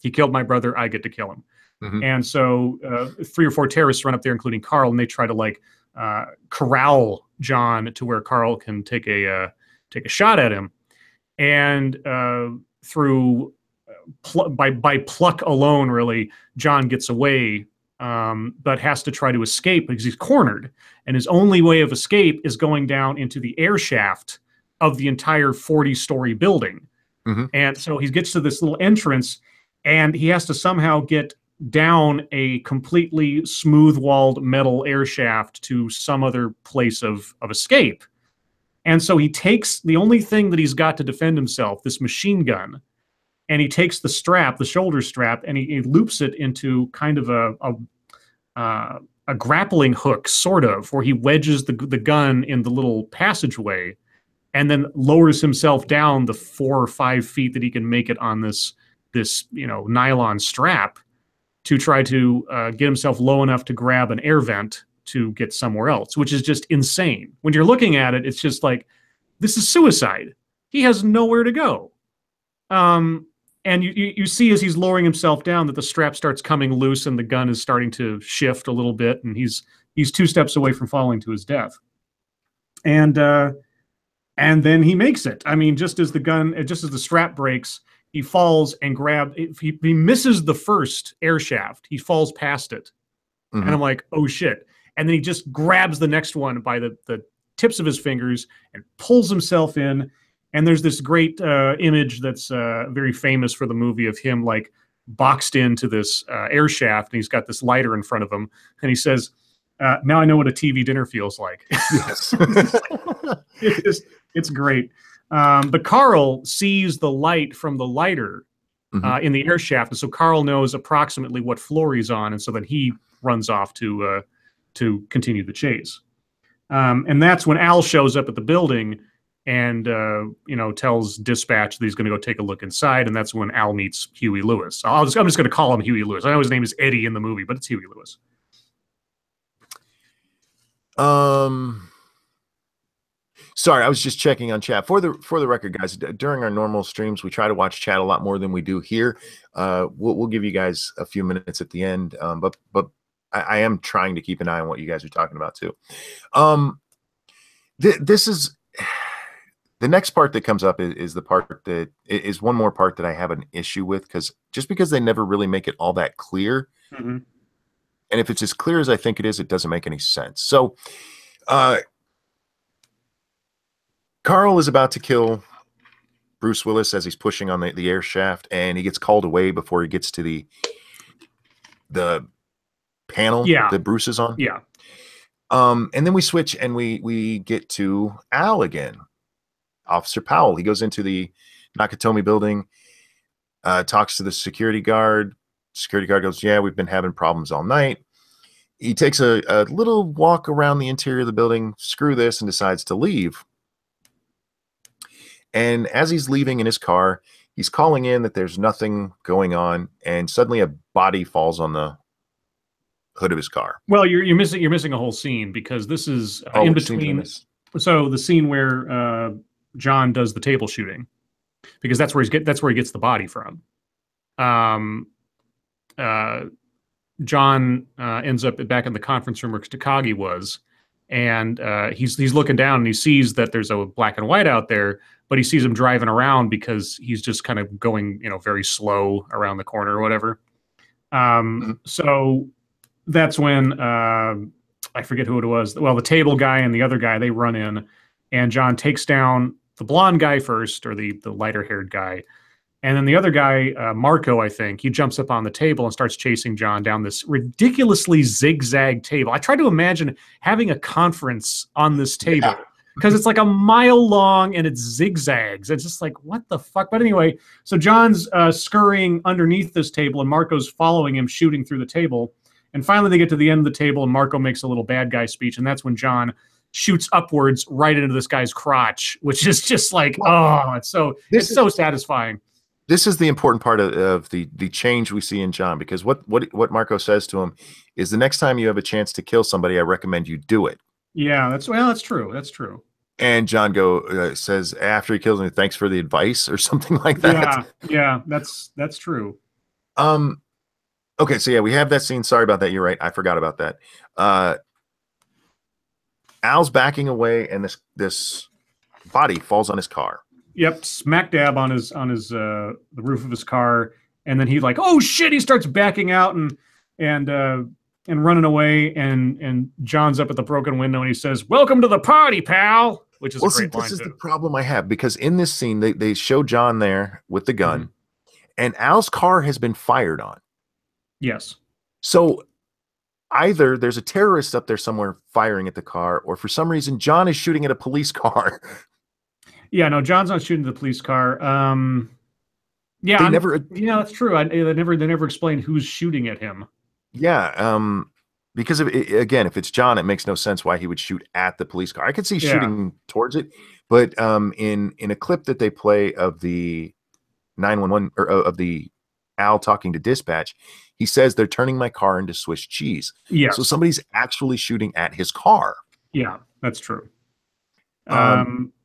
He killed my brother. I get to kill him. Mm-hmm. And so 3 or 4 terrorists run up there, including Carl, and they try to corral John to where Carl can take a shot at him. And by pluck alone, really, John gets away, but has to try to escape because he's cornered. And his only way of escape is going down into the air shaft of the entire 40-story building. Mm-hmm. And so he gets to this little entrance, and he has to somehow get down a completely smooth-walled metal air shaft to some other place of escape. And so he takes the only thing that he's got to defend himself, this machine gun, and he takes the strap, the shoulder strap, and he loops it into kind of a grappling hook, sort of, where he wedges the gun in the little passageway and then lowers himself down the 4 or 5 feet that he can make it on this nylon strap to try to get himself low enough to grab an air vent to get somewhere else, which is just insane. When you're looking at it, it's just like, this is suicide. He has nowhere to go. And you see as he's lowering himself down that the strap starts coming loose and the gun is starting to shift a little bit, and he's 2 steps away from falling to his death. And then he makes it. I mean, just as the strap breaks, he falls and he misses the first air shaft. He falls past it. Mm-hmm. And I'm like, oh shit. and then he just grabs the next one by the tips of his fingers and pulls himself in. And there's this great image that's very famous for the movie of him like boxed into this air shaft, and he's got this lighter in front of him, and he says, now I know what a TV dinner feels like. Yes. It's great. But Carl sees the light from the lighter in the air shaft, and so Carl knows approximately what floor he's on, and so then he runs off to continue the chase. And that's when Al shows up at the building and tells dispatch that he's going to go take a look inside, and that's when Al meets Huey Lewis. I'm just going to call him Huey Lewis. I know his name is Eddie in the movie, but it's Huey Lewis. Sorry, I was just checking on chat. For the record, guys, during our normal streams, we try to watch chat a lot more than we do here. We'll give you guys a few minutes at the end, but I am trying to keep an eye on what you guys are talking about too. This is the next part that comes up is the part that is one more part that I have an issue with, because they never really make it all that clear. And if it's as clear as I think it is, it doesn't make any sense. So Carl is about to kill Bruce Willis as he's pushing on the air shaft, and he gets called away before he gets to the panel that Bruce is on. Yeah. And then we switch and we get to Al again. Officer Powell. He goes into the Nakatomi building, talks to the security guard. Security guard goes, yeah, we've been having problems all night. He takes a little walk around the interior of the building, screw this, and decides to leave. And as he's leaving in his car, he's calling in that there's nothing going on, and suddenly a body falls on the hood of his car. Well, you're missing a whole scene, because this is in between. So the scene where John does the table shooting, because that's where he gets the body from. John ends up back in the conference room where Takagi was, and he's looking down and he sees that there's a black and white out there, but he sees him driving around because he's just kind of going, very slow around the corner or whatever. So that's when I forget who it was. Well, the table guy and the other guy, they run in, and John takes down the blonde guy first, or the lighter haired guy. And then the other guy, Marco, I think, he jumps up on the table and starts chasing John down this ridiculously zigzag table. I try to imagine having a conference on this table, because it's like a mile long and it zigzags. It's just like, what the fuck? But anyway, so John's scurrying underneath this table, and Marco's following him, shooting through the table. And finally they get to the end of the table, and Marco makes a little bad guy speech, and that's when John shoots upwards right into this guy's crotch, which is just like, it's so satisfying. This is the important part of the change we see in John, because what Marco says to him is, the next time you have a chance to kill somebody, I recommend you do it. Yeah, that's true. That's true. And John says after he kills him, thanks for the advice, or something like that. Yeah, that's true. Okay, so yeah, we have that scene. Sorry about that. You're right. I forgot about that. Al's backing away, and this body falls on his car. Yep, smack dab on his the roof of his car, and then he like, oh shit, he starts backing out and running away, and John's up at the broken window, and he says, "Welcome to the party, pal," which is a great line. This is the problem I have, because in this scene they show John there with the gun, and Al's car has been fired on. Yes. So either there's a terrorist up there somewhere firing at the car, or for some reason John is shooting at a police car. Yeah, no, John's not shooting the police car. That's true. They never explained who's shooting at him. Yeah, because if it's John, it makes no sense why he would shoot at the police car. I could see shooting towards it, but in a clip that they play of the 911 or of the Al talking to dispatch, he says they're turning my car into Swiss cheese. Yeah. So somebody's actually shooting at his car. Yeah, that's true.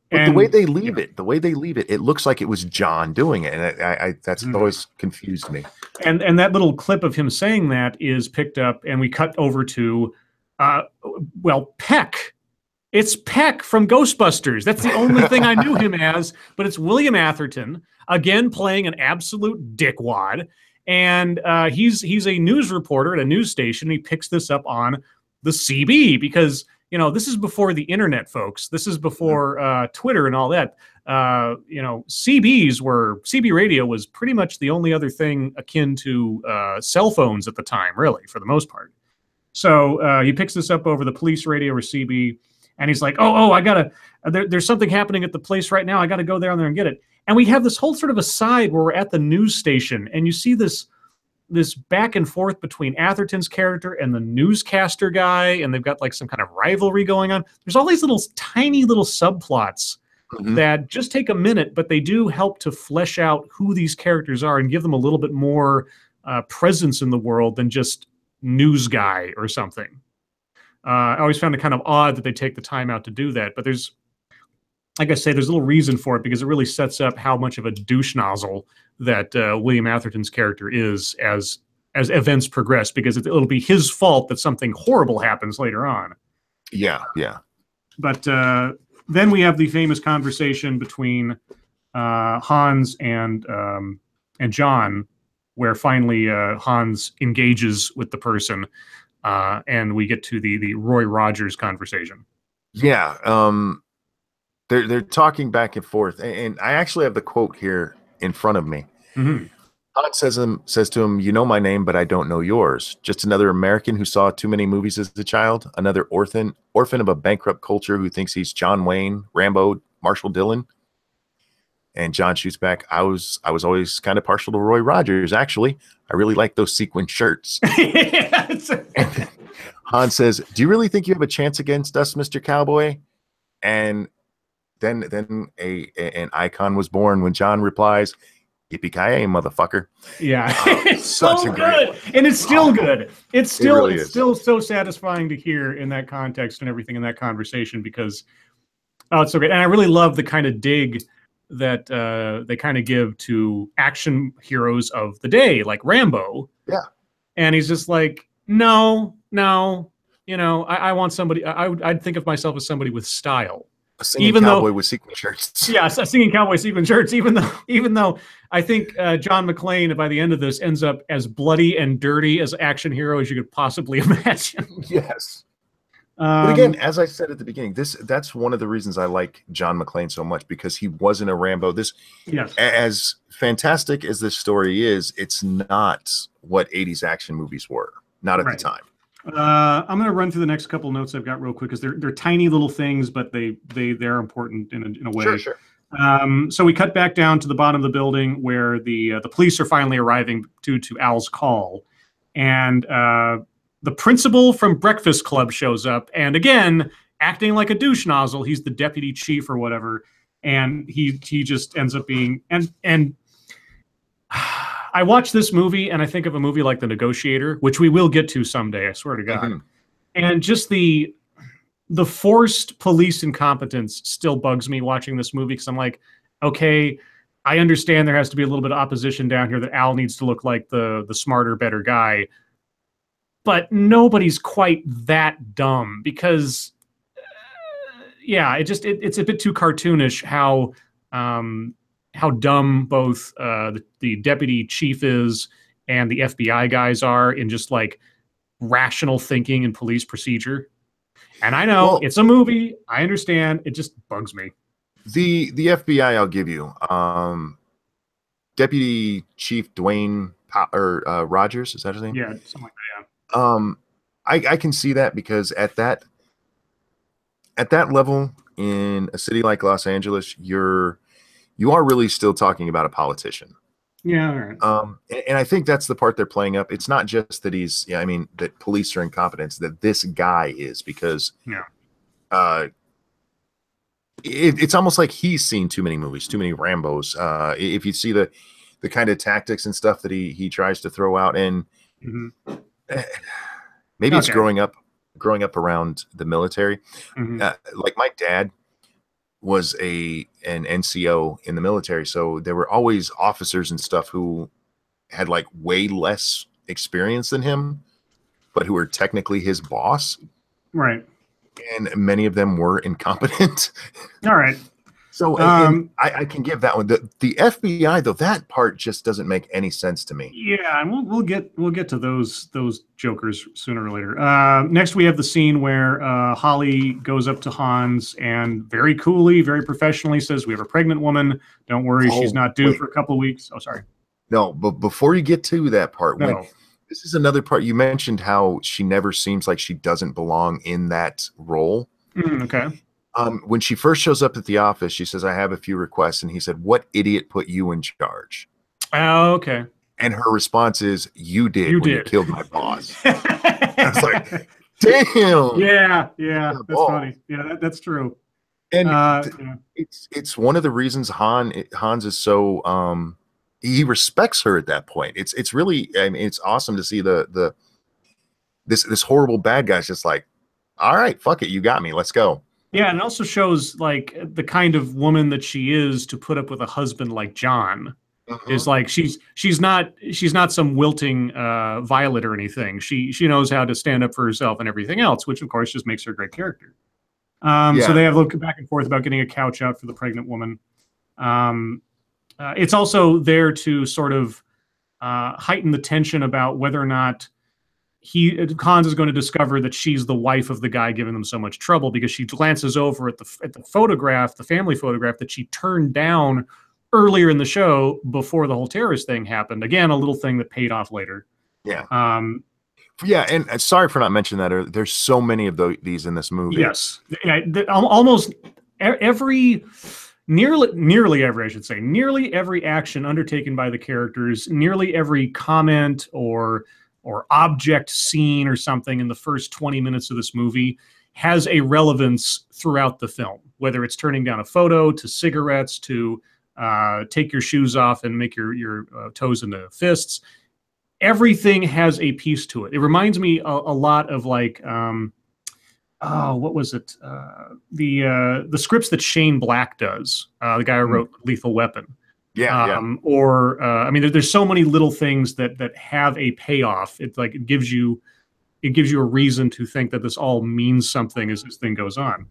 But the way they leave it, it looks like it was John doing it, and that's always confused me. And that little clip of him saying that is picked up, and we cut over to, Peck. It's Peck from Ghostbusters. That's the only thing I knew him as, but it's William Atherton, again playing an absolute dickwad, and he's a news reporter at a news station. He picks this up on the CB, because this is before the internet, folks. This is before Twitter and all that. CB radio was pretty much the only other thing akin to cell phones at the time, really, for the most part. So he picks this up over the police radio or CB, and he's like, oh, I gotta, there's something happening at the place right now. I gotta go down there and get it. And we have this whole sort of aside where we're at the news station, and you see this back and forth between Atherton's character and the newscaster guy, and they've got like some kind of rivalry going on. There's all these tiny little subplots that just take a minute, but they do help to flesh out who these characters are and give them a little bit more presence in the world than just news guy or something. I always found it kind of odd that they take the time out to do that, but there's, like I say, there's a little reason for it, because it really sets up how much of a douche nozzle that William Atherton's character is as events progress, because it'll be his fault that something horrible happens later on. Yeah. But then we have the famous conversation between Hans and John, where finally Hans engages with the person, and we get to the Roy Rogers conversation. Yeah, they're talking back and forth, and I actually have the quote here in front of me. Hans says to him, "You know my name, but I don't know yours. Just another American who saw too many movies as a child. Another orphan of a bankrupt culture who thinks he's John Wayne, Rambo, Marshall Dillon." And John shoots back, I was always kind of partial to Roy Rogers, actually. I really like those sequin shirts. And Hans says, "Do you really think you have a chance against us, Mr. Cowboy?" And then an icon was born when John replies, "Yippee-ki-yay, motherfucker." Yeah. It's such so a great good. And it's still good. It's still so satisfying to hear in that context and everything in that conversation, because it's so great. And I really love the kind of dig that they kind of give to action heroes of the day, like Rambo. Yeah. And he's just like, no, I want somebody, I'd think of myself as somebody with style. A singing cowboy with sequin shirts. Yeah, a singing cowboy sequin shirts. Even though I think John McClane by the end of this ends up as bloody and dirty as action hero as you could possibly imagine. Yes. But again, as I said at the beginning, that's one of the reasons I like John McClane so much, because he wasn't a Rambo. As fantastic as this story is, it's not what 80s action movies were. Not at the time. I'm going to run through the next couple notes I've got real quick, because they're tiny little things, but they're important in a way. Sure. So we cut back down to the bottom of the building where the police are finally arriving due to Al's call, and the principal from Breakfast Club shows up, and again, acting like a douche nozzle. He's the deputy chief or whatever, and he just ends up being and. I watch this movie and I think of a movie like The Negotiator, which we will get to someday, I swear to God. And just the forced police incompetence still bugs me watching this movie, because I'm like, okay, I understand there has to be a little bit of opposition down here, that Al needs to look like the smarter, better guy. But nobody's quite that dumb, because, it's a bit too cartoonish how dumb both the deputy chief is and the FBI guys are in just like rational thinking and police procedure. And I know it's a movie. I understand. It just bugs me. The FBI, I'll give you. Deputy Chief Dwayne Rogers, is that his name? Yeah, something like that. Yeah. I can see that, because at that level in a city like Los Angeles, you are really still talking about a politician. Yeah. All right. And I think that's the part they're playing up. It's not just that that police are incompetent, that this guy is, because it's almost like he's seen too many movies, too many Rambos. If you see the kind of tactics and stuff that he tries to throw out, and maybe it's growing up around the military. Like my dad was an NCO in the military, so there were always officers and stuff who had like way less experience than him, but who were technically his boss. Right. And many of them were incompetent. All right. So, and I can give that one. The FBI though, that part just doesn't make any sense to me. Yeah, and we'll get to those jokers sooner or later. Next, we have the scene where Holly goes up to Hans and very coolly, very professionally says, "We have a pregnant woman. Don't worry, she's not due for a couple of weeks." Oh, sorry. No, but before you get to that part, No. this is another part. You mentioned how she never seems like she doesn't belong in that role. Okay. When she first shows up at the office, she says, "I have a few requests," and he said, "What idiot put you in charge?" Oh, okay. And her response is, "You did when you killed my boss." I was like, "Damn." Yeah, that's funny. Yeah, that's true. And it's one of the reasons Hans is so he respects her at that point. It's really, I mean, it's awesome to see this horrible bad guy's just like, "All right, fuck it, you got me, let's go." Yeah, and it also shows like the kind of woman that she is to put up with a husband like John. Is like she's not some wilting violet or anything. She knows how to stand up for herself and everything else, which of course just makes her a great character. So they have a look back and forth about getting a couch out for the pregnant woman. It's also there to sort of heighten the tension about whether or not Hans is going to discover that she's the wife of the guy giving them so much trouble, because she glances over at the photograph, the family photograph that she turned down earlier in the show before the whole terrorist thing happened. Again, a little thing that paid off later. Yeah. Yeah, and sorry for not mentioning that. There's so many of these in this movie. Yes, almost nearly every, I should say, nearly every action undertaken by the characters, nearly every comment or object seen or something in the first 20 minutes of this movie has a relevance throughout the film, whether it's turning down a photo, to cigarettes, to take your shoes off and make your toes into fists. Everything has a piece to it. It reminds me a lot of like, what was it? The scripts that Shane Black does, the guy who wrote Lethal Weapon. Or I mean, there's so many little things that have a payoff. It gives you a reason to think that this all means something as this thing goes on.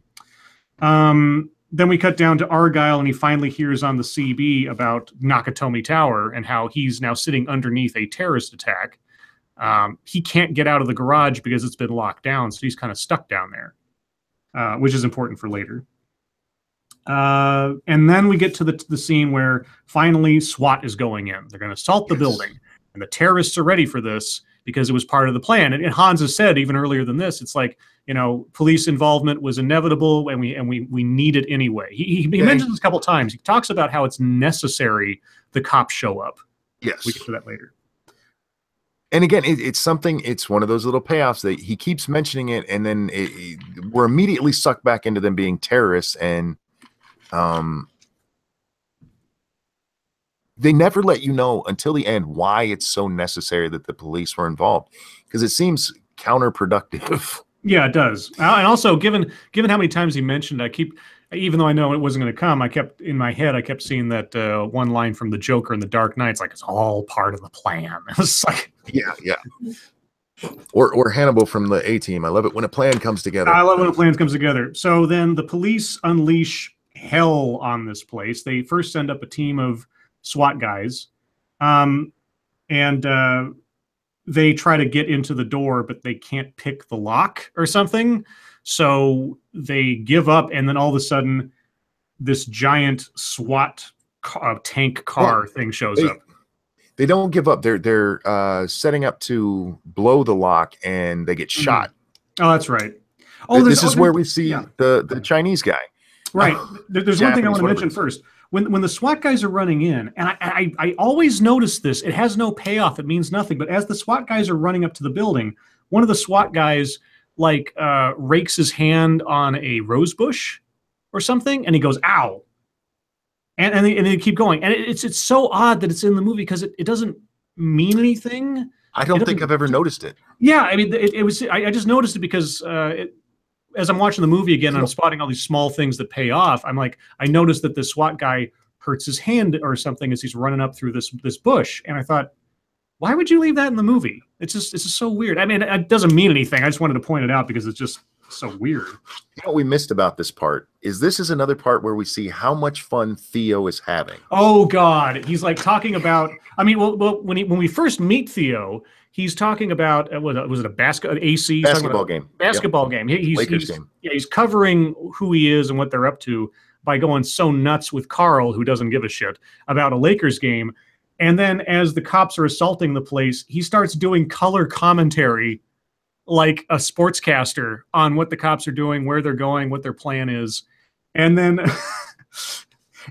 Then we cut down to Argyle, and he finally hears on the CB about Nakatomi Tower and how he's now sitting underneath a terrorist attack. He can't get out of the garage because it's been locked down, so he's kind of stuck down there, which is important for later. And then we get to the scene where finally SWAT is going in. They're going to assault the building, and the terrorists are ready for this because it was part of the plan. And Hans has said even earlier than this, it's like, police involvement was inevitable, and we need it anyway. He mentions this a couple times. He talks about how it's necessary the cops show up. Yes, we get to that later. And again, it's something. It's one of those little payoffs that he keeps mentioning it, and then we're immediately sucked back into them being terrorists, and they never let you know until the end why it's so necessary that the police were involved, because it seems counterproductive. Yeah, it does. And also, given how many times he mentioned, even though I know it wasn't going to come, I kept seeing that one line from the Joker in The Dark Knight. It's like, it's all part of the plan. It's like, yeah. Or Hannibal from the A-Team. I love it when a plan comes together. I love when a plan comes together. So then the police unleash hell on this place. They first send up a team of SWAT guys, and they try to get into the door, but they can't pick the lock or something. So they give up, and then all of a sudden, this giant SWAT tank car thing shows up. They don't give up. They're setting up to blow the lock, and they get shot. Oh, that's right. This is where we see the Chinese guy. Right. There's one thing I want to mention first. When the SWAT guys are running in, and I always notice this, it has no payoff, it means nothing, but as the SWAT guys are running up to the building, one of the SWAT guys rakes his hand on a rose bush or something, and he goes, "Ow." And they keep going. And it's so odd that it's in the movie, because it doesn't mean anything. I don't think I've ever noticed it. Yeah, I mean, it was. I just noticed it because as I'm watching the movie again, I'm spotting all these small things that pay off. I'm like, I noticed that the SWAT guy hurts his hand or something as he's running up through this bush, and I thought, why would you leave that in the movie? It's just so weird. I mean, it doesn't mean anything. I just wanted to point it out because it's just so weird. You know what we missed about this part is this is another part where we see how much fun Theo is having. Oh God, he's like talking about. I mean, well when we first meet Theo, he's talking about was it a basketball game? Basketball game. Lakers game. Yeah, he's covering who he is and what they're up to by going so nuts with Carl, who doesn't give a shit about a Lakers game. And then as the cops are assaulting the place, he starts doing color commentary like a sportscaster on what the cops are doing, where they're going, what their plan is. And then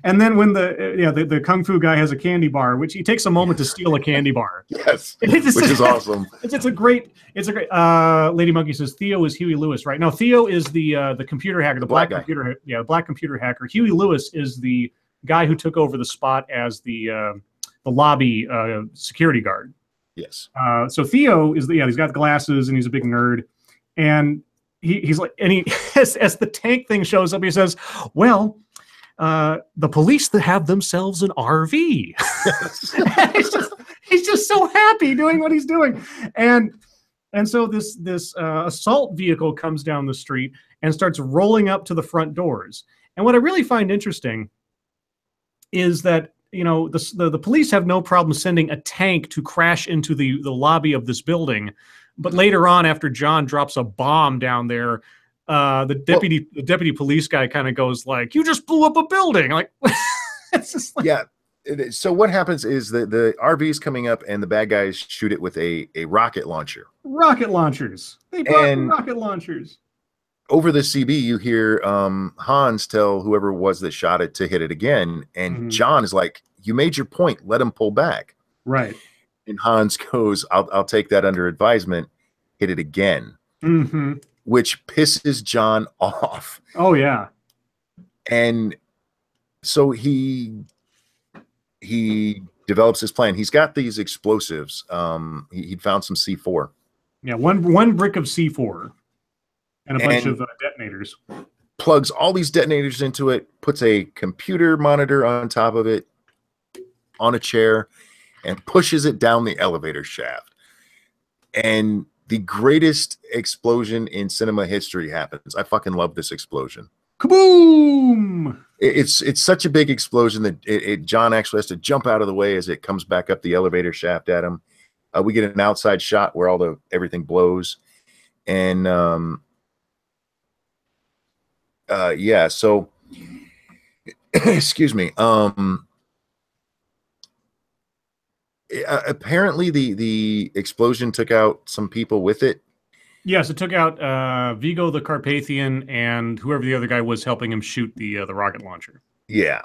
and then when the kung fu guy has a candy bar, which he takes a moment to steal a candy bar. Yes, which is awesome. It's a great Lady Monkey says Theo is Huey Lewis, right? No, Theo is the computer hacker, the black computer, the black computer hacker. Huey Lewis is the guy who took over the spot as the lobby security guard. Yes. So Theo is he's got glasses and he's a big nerd, and he's like, and he as the tank thing shows up, he says, "Well, the police that have themselves an RV." Yes. he's just so happy doing what he's doing, and so this assault vehicle comes down the street and starts rolling up to the front doors. And what I really find interesting is that, you know, the police have no problem sending a tank to crash into the lobby of this building, but later on, after John drops a bomb down there, the deputy police guy kind of goes like, "You just blew up a building!" Like, it's just like, yeah. So what happens is the RV is coming up, and the bad guys shoot it with a rocket launcher. Rocket launchers. They brought rocket launchers. Over the CB, you hear Hans tell whoever it was that shot it to hit it again. And John is like, "You made your point. Let him pull back." Right. And Hans goes, I'll take that under advisement. Hit it again. Which pisses John off. Oh, yeah. And so he develops his plan. He's got these explosives. He'd found some C4. Yeah, one brick of C4. And a bunch of detonators. Plugs all these detonators into it, puts a computer monitor on top of it, on a chair, and pushes it down the elevator shaft. And the greatest explosion in cinema history happens. I fucking love this explosion. Kaboom! It's such a big explosion that John actually has to jump out of the way as it comes back up the elevator shaft at him. We get an outside shot where everything blows. And yeah, so excuse me. Apparently the explosion took out some people with it. Yes, it took out Vigo the Carpathian and whoever the other guy was helping him shoot the rocket launcher. Yeah,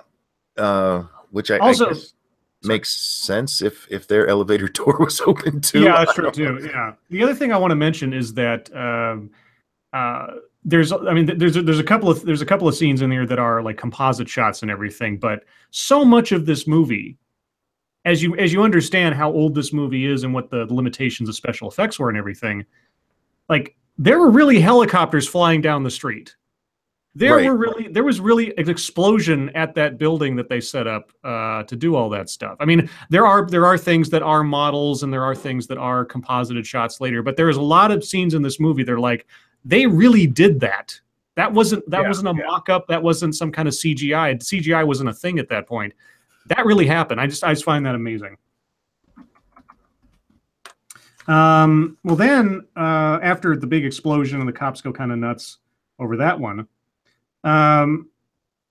which I guess makes sense if their elevator door was open too. Yeah, that's true too. Yeah. The other thing I want to mention is that there's a couple of scenes in there that are like composite shots and everything, but so much of this movie, as you understand how old this movie is and what the limitations of special effects were and everything, like there were really helicopters flying down the street. There was really an explosion at that building that they set up to do all that stuff. I mean, there are things that are models and there are things that are composited shots later, but there's a lot of scenes in this movie that are like, they really did that. That wasn't a mock-up. That wasn't some kind of CGI. CGI wasn't a thing at that point. That really happened. I just find that amazing. Well, then after the big explosion and the cops go kind of nuts over that one,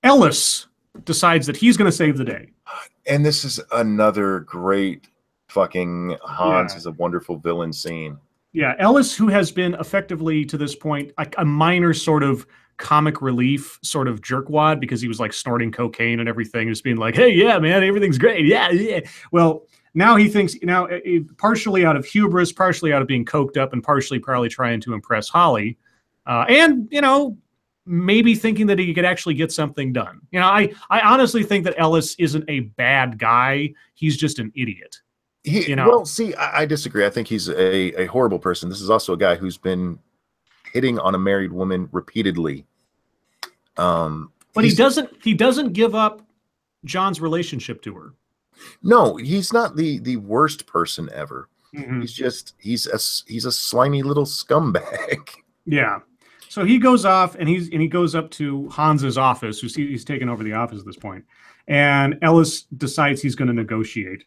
Ellis decides that he's going to save the day. And this is another great fucking Hans is a wonderful villain scene. Yeah, Ellis, who has been effectively to this point a minor sort of comic relief sort of jerkwad because he was like snorting cocaine and everything, just being like, "Hey, yeah, man, everything's great. Yeah." Well, now he thinks, partially out of hubris, partially out of being coked up, and partially probably trying to impress Holly, and maybe thinking that he could actually get something done. I honestly think that Ellis isn't a bad guy. He's just an idiot. Well, see, I disagree. I think he's a horrible person. This is also a guy who's been hitting on a married woman repeatedly. But he doesn't give up John's relationship to her. No, he's not the worst person ever. Mm-hmm. He's a slimy little scumbag. Yeah. So he goes off and he goes up to Hans's office. He's taken over the office at this point, and Ellis decides he's going to negotiate.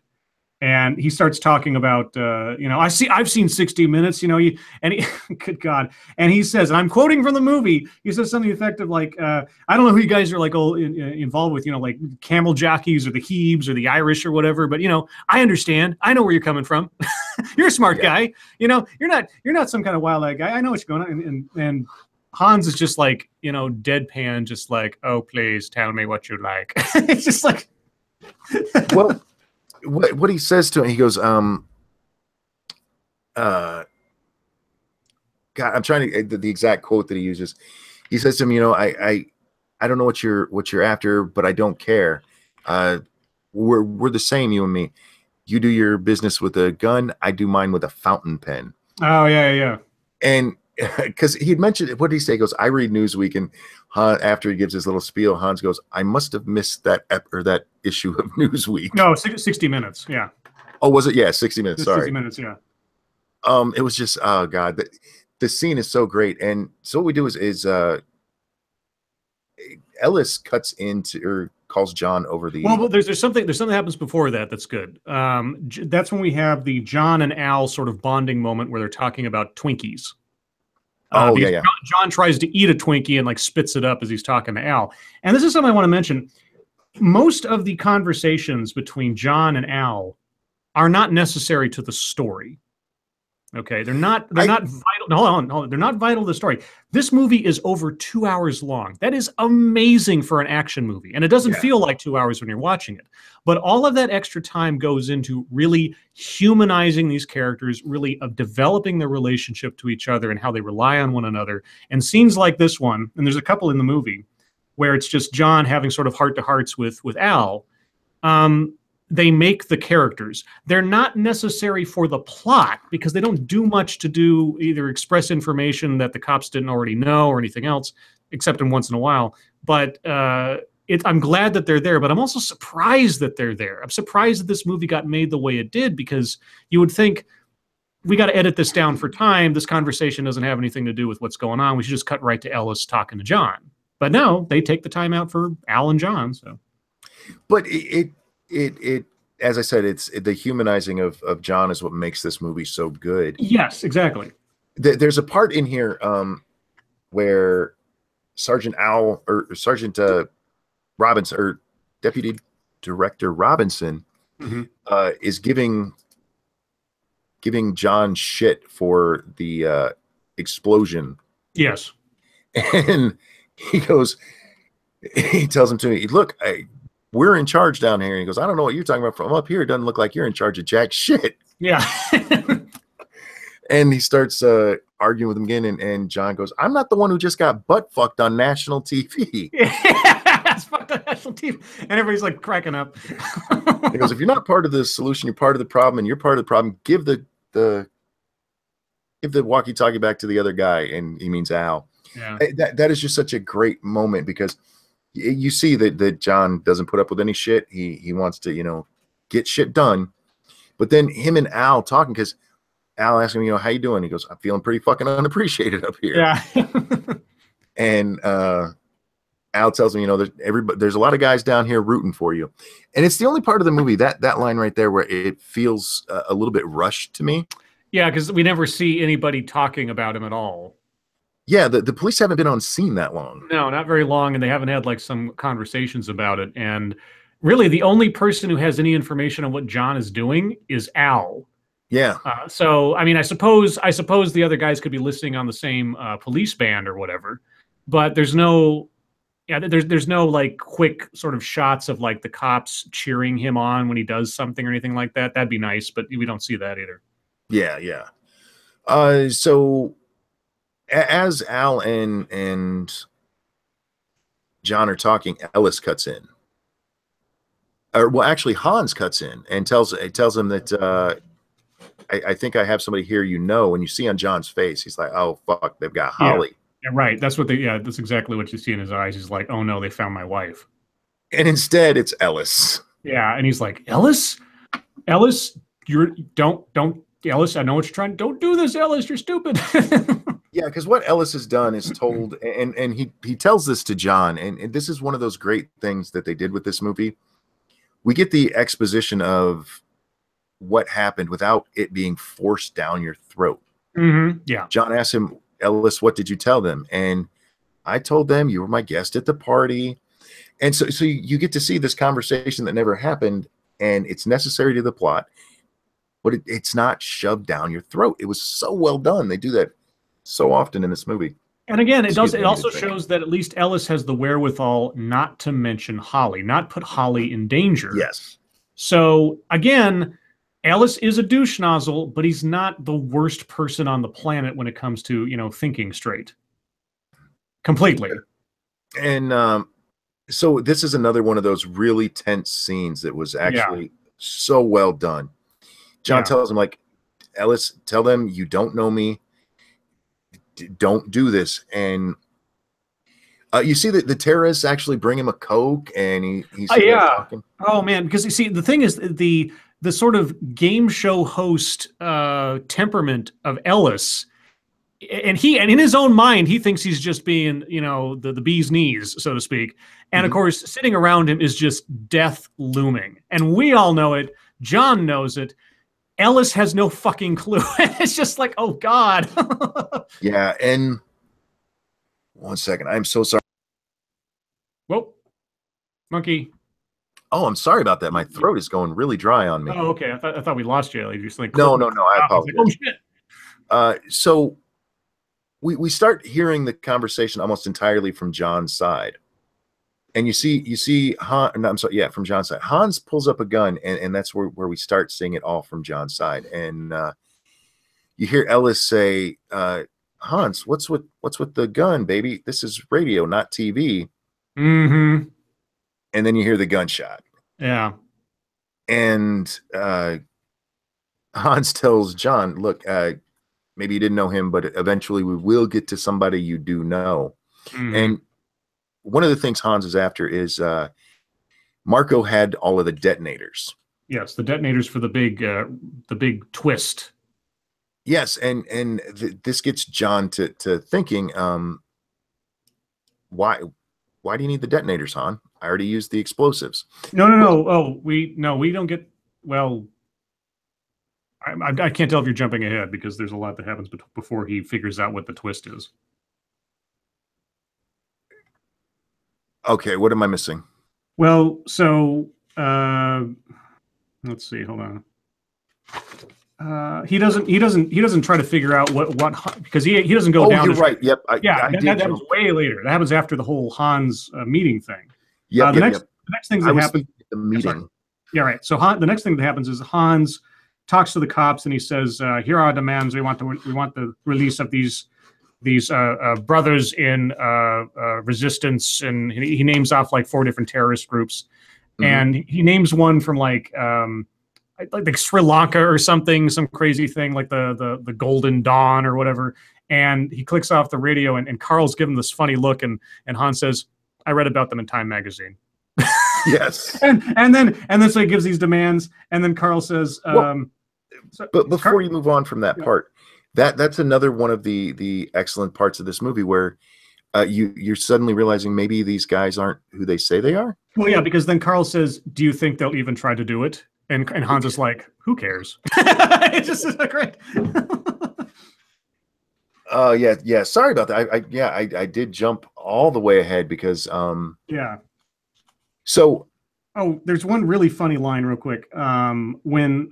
And he starts talking about, I've seen 60 Minutes, good God. And he says, and I'm quoting from the movie, he says something effective like, I don't know who you guys are like all involved with, like camel jockeys or the Hebes or the Irish or whatever, but I understand. I know where you're coming from. You're a smart guy. You're not some kind of wild eyed guy. I know what's going on. And Hans is just like, deadpan, just like, oh, please tell me what you like. It's just like, well, what he says to him, he goes, God, I'm trying to the exact quote that he uses. He says to him, I don't know what you're after, but I don't care. We're the same, you and me. You do your business with a gun, I do mine with a fountain pen. Oh yeah. And because he'd mentioned, what did he say? He goes, I read Newsweek, and after he gives his little spiel, Hans goes, I must have missed that that issue of Newsweek. No, 60 Minutes. Yeah. Oh, was it? Yeah, 60 Minutes. Sorry. 60 Minutes. Yeah. It was just, oh God, the scene is so great. And so what we do is Ellis cuts into or calls John over the. Well, there's something that happens before that's good. That's when we have the John and Al sort of bonding moment where they're talking about Twinkies. Yeah. John tries to eat a Twinkie and like spits it up as he's talking to Al. And this is something I want to mention. Most of the conversations between John and Al are not necessary to the story. Okay, they're not vital. No, hold on. They're not vital to the story. This movie is over 2 hours long. That is amazing for an action movie, and it doesn't feel like 2 hours when you're watching it. But all of that extra time goes into really humanizing these characters, really of developing their relationship to each other and how they rely on one another. And scenes like this one, and there's a couple in the movie where it's just John having sort of heart-to-hearts with Al. They make the characters. They're not necessary for the plot because they don't do much to do either express information that the cops didn't already know or anything else, except in once in a while. But I'm glad that they're there, but I'm also surprised that they're there. I'm surprised that this movie got made the way it did, because you would think, we got to edit this down for time. This conversation doesn't have anything to do with what's going on. We should just cut right to Ellis talking to John. But no, they take the time out for Al and John. So, but it as I said, it's the humanizing of John is what makes this movie so good. Yes, exactly. There's a part in here where Sergeant Robinson, or Deputy Director Robinson, is giving John shit for the explosion. Yes. And he tells him to me, look, we're in charge down here. And he goes, I don't know what you're talking about. From up here, it doesn't look like you're in charge of jack shit. Yeah. And he starts arguing with him again. And John goes, I'm not the one who just got butt fucked on national TV. It's fucked on national TV. And everybody's like cracking up. He goes, if you're not part of the solution, you're part of the problem, and you're part of the problem, give the walkie-talkie back to the other guy. And he means Al. Yeah. That is just such a great moment, because you see that John doesn't put up with any shit. He wants to, get shit done. But then him and Al talking, because Al asks him, how you doing? He goes, I'm feeling pretty fucking unappreciated up here. Yeah. And Al tells him, there's a lot of guys down here rooting for you. And it's the only part of the movie, that line right there, where it feels a little bit rushed to me. Yeah, because we never see anybody talking about him at all. Yeah, the police haven't been on scene that long. No, not very long, and they haven't had like some conversations about it. And really, the only person who has any information on what John is doing is Al. Yeah. So, I mean, I suppose the other guys could be listening on the same police band or whatever, but there's no like quick sort of shots of like the cops cheering him on when he does something or anything like that. That'd be nice, but we don't see that either. Yeah. So as Al and John are talking, Ellis cuts in. Well, actually, Hans cuts in and tells him that I think I have somebody here, and you see on John's face, he's like, oh, fuck, they've got Holly. Yeah, right. That's exactly what you see in his eyes. He's like, oh, no, they found my wife. And instead, it's Ellis. Yeah, and he's like, Ellis, you don't Ellis, I know what you're trying. Don't do this, Ellis. You're stupid. Yeah, because what Ellis has done is told, and he tells this to John, and this is one of those great things that they did with this movie. We get the exposition of what happened without it being forced down your throat. Yeah. John asks him, Ellis, what did you tell them? And I told them you were my guest at the party. And so you get to see this conversation that never happened, and it's necessary to the plot, but it's not shoved down your throat. It was so well done. They do that so often in this movie. And again, it also shows that at least Ellis has the wherewithal not to mention Holly, not put Holly in danger. Yes. So again, Ellis is a douche nozzle, but he's not the worst person on the planet when it comes to, thinking straight. Completely. And so this is another one of those really tense scenes that was actually so well done. John tells him, like, Ellis, tell them you don't know me. Don't do this. And you see that the terrorists actually bring him a Coke, and he's talking. Oh man, because you see, the thing is, the sort of game show host temperament of Ellis, and in his own mind, he thinks he's just being, the bee's knees, so to speak. And of course, sitting around him is just death looming. And we all know it. John knows it. Ellis has no fucking clue. It's just like, oh God. Yeah. And 1 second. I'm so sorry. Whoa. Monkey. Oh, I'm sorry about that. My throat is going really dry on me. Oh, okay. I thought we lost you. You just like, no. I apologize. Like, oh shit. So we start hearing the conversation almost entirely from John's side. And you see from John's side. Hans pulls up a gun, and that's where we start seeing it all from John's side. And you hear Ellis say, Hans, what's with the gun, baby? This is radio, not TV. Mm-hmm. And then you hear the gunshot. Yeah. And Hans tells John, look, maybe you didn't know him, but eventually we will get to somebody you do know. Mm-hmm. And one of the things Hans is after is Marco had all of the detonators. Yes, the detonators for the big twist. Yes, and this gets John to thinking, why do you need the detonators, Han? I already used the explosives. No. Oh, we don't get. Well, I can't tell if you're jumping ahead because there's a lot that happens before he figures out what the twist is. Okay, what am I missing? Well, so let's see. Hold on. He doesn't try to figure out what because he doesn't go down. Oh, you're right. Yep. That was way later. That happens after the whole Hans meeting thing. Yeah. The next thing that happens. The meeting. Yeah, right. So the next thing that happens is Hans talks to the cops and he says, "Here are our demands. We want the release of these brothers in resistance," and he names off like 4 different terrorist groups, and he names one from like Sri Lanka or something, some crazy thing like the Golden Dawn or whatever. And he clicks off the radio, and Carl's giving this funny look, and Hans says, "I read about them in Time magazine." Yes. and then so he gives these demands, and then Carl says, but before you move on from that part. That's another one of the excellent parts of this movie where you're suddenly realizing maybe these guys aren't who they say they are. Well, yeah, because then Carl says, "Do you think they'll even try to do it?" And Hans is like, "Who cares?" It's just great. Yeah. Sorry about that. I did jump all the way ahead because yeah. So, there's one really funny line, real quick. When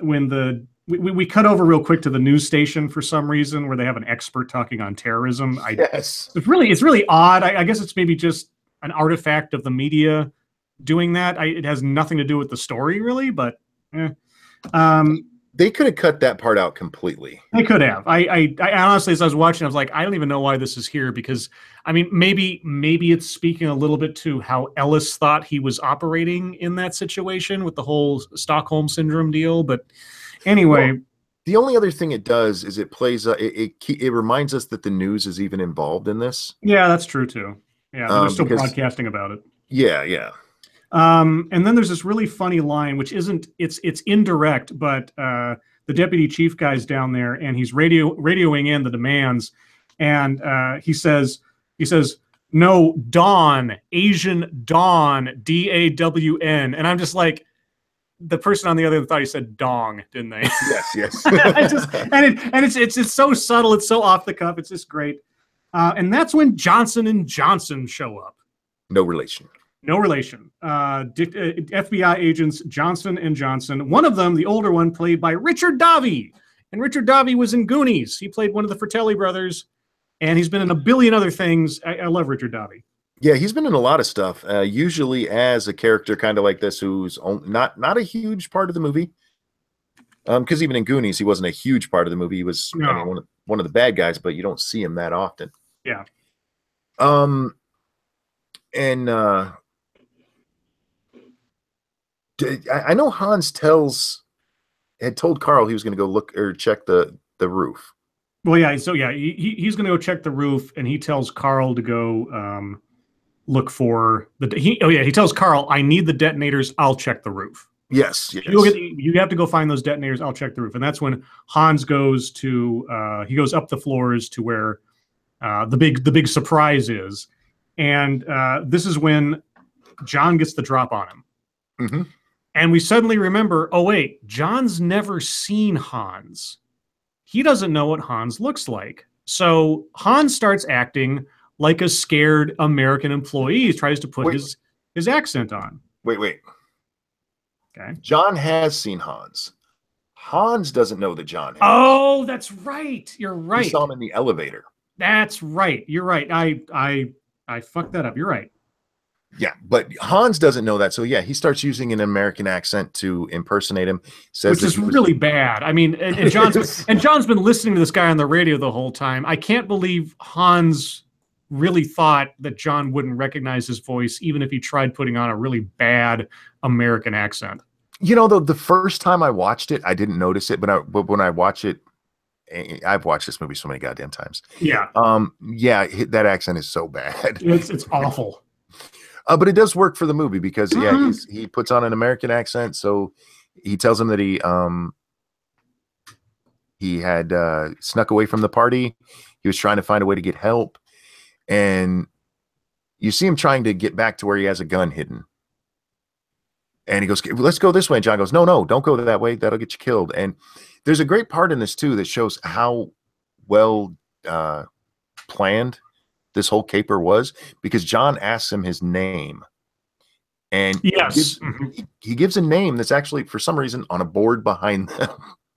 we cut over real quick to the news station for some reason where they have an expert talking on terrorism. Yes. It's really odd. I guess it's maybe just an artifact of the media doing that. It has nothing to do with the story really, but they could have cut that part out completely. They could have. I honestly, as I was watching, I was like, I don't even know why this is here because, I mean, maybe it's speaking a little bit to how Ellis thought he was operating in that situation with the whole Stockholm syndrome deal, but. Anyway, the only other thing it does is it plays. It reminds us that the news is even involved in this. Yeah, that's true too. Yeah, they're still broadcasting about it. Yeah. And then there's this really funny line, which it's indirect, but the deputy chief guy's down there, and he's radioing in the demands, and he says, no, Dawn, Asian Dawn, Dawn, and I'm just like, the person on the other end thought he said dong, didn't they? Yes. It's so subtle, it's so off the cuff, it's just great. And that's when Johnson and Johnson show up. No relation. No relation. FBI agents Johnson and Johnson. One of them, the older one, played by Richard Davi. And Richard Davi was in Goonies. He played one of the Fratelli brothers, and he's been in a billion other things. I love Richard Davi. Yeah, he's been in a lot of stuff, usually as a character kind of like this who's not a huge part of the movie. Because even in Goonies, he wasn't a huge part of the movie. He was one of the bad guys, but you don't see him that often. Yeah. And I know Hans had told Carl he was going to go look or check the roof. Well, yeah. So yeah, he's going to go check the roof, and he tells Carl to go look for he tells Carl, I need the detonators. I'll check the roof. Yes. You have to go find those detonators. I'll check the roof. And that's when Hans goes to he goes up the floors to where the big surprise is. And this is when John gets the drop on him. Mm-hmm. And we suddenly remember, oh wait, John's never seen Hans. He doesn't know what Hans looks like. So Hans starts acting like a scared American employee. He tries to put his accent on. Wait. Okay. John has seen Hans. Hans doesn't know that John has. Oh, that's right. You're right. He saw him in the elevator. That's right. You're right. I fucked that up. You're right. Yeah, but Hans doesn't know that. So yeah, he starts using an American accent to impersonate him. Which is really bad. I mean, and John's been listening to this guy on the radio the whole time. I can't believe Hans really thought that John wouldn't recognize his voice, even if he tried putting on a really bad American accent. You know, the first time I watched it, I didn't notice it, but when I watch it, I've watched this movie so many goddamn times. Yeah. Yeah, that accent is so bad. It's awful. But it does work for the movie because he puts on an American accent. So he tells him that he had snuck away from the party. He was trying to find a way to get help. And you see him trying to get back to where he has a gun hidden. And he goes, let's go this way. And John goes, no, don't go that way. That'll get you killed. And there's a great part in this, too, that shows how well planned this whole caper was, because John asks him his name. And yes, he gives a name that's actually, for some reason, on a board behind them.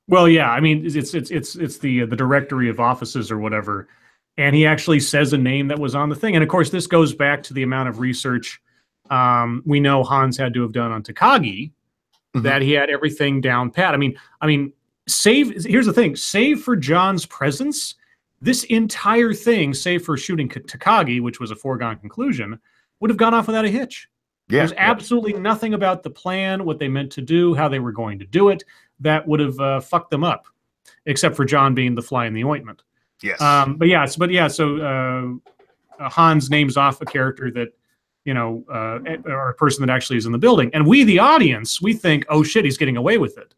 Well, yeah, I mean, it's the directory of offices or whatever. And he actually says a name that was on the thing. And of course, this goes back to the amount of research we know Hans had to have done on Takagi, that he had everything down pat. I mean, here's the thing, save for John's presence, this entire thing, save for shooting Takagi, which was a foregone conclusion, would have gone off without a hitch. Yeah, there's absolutely nothing about the plan, what they meant to do, how they were going to do it, that would have fucked them up, except for John being the fly in the ointment. Yes. So Hans names off a character that, or a person that actually is in the building. And we, the audience, we think, oh shit, he's getting away with it.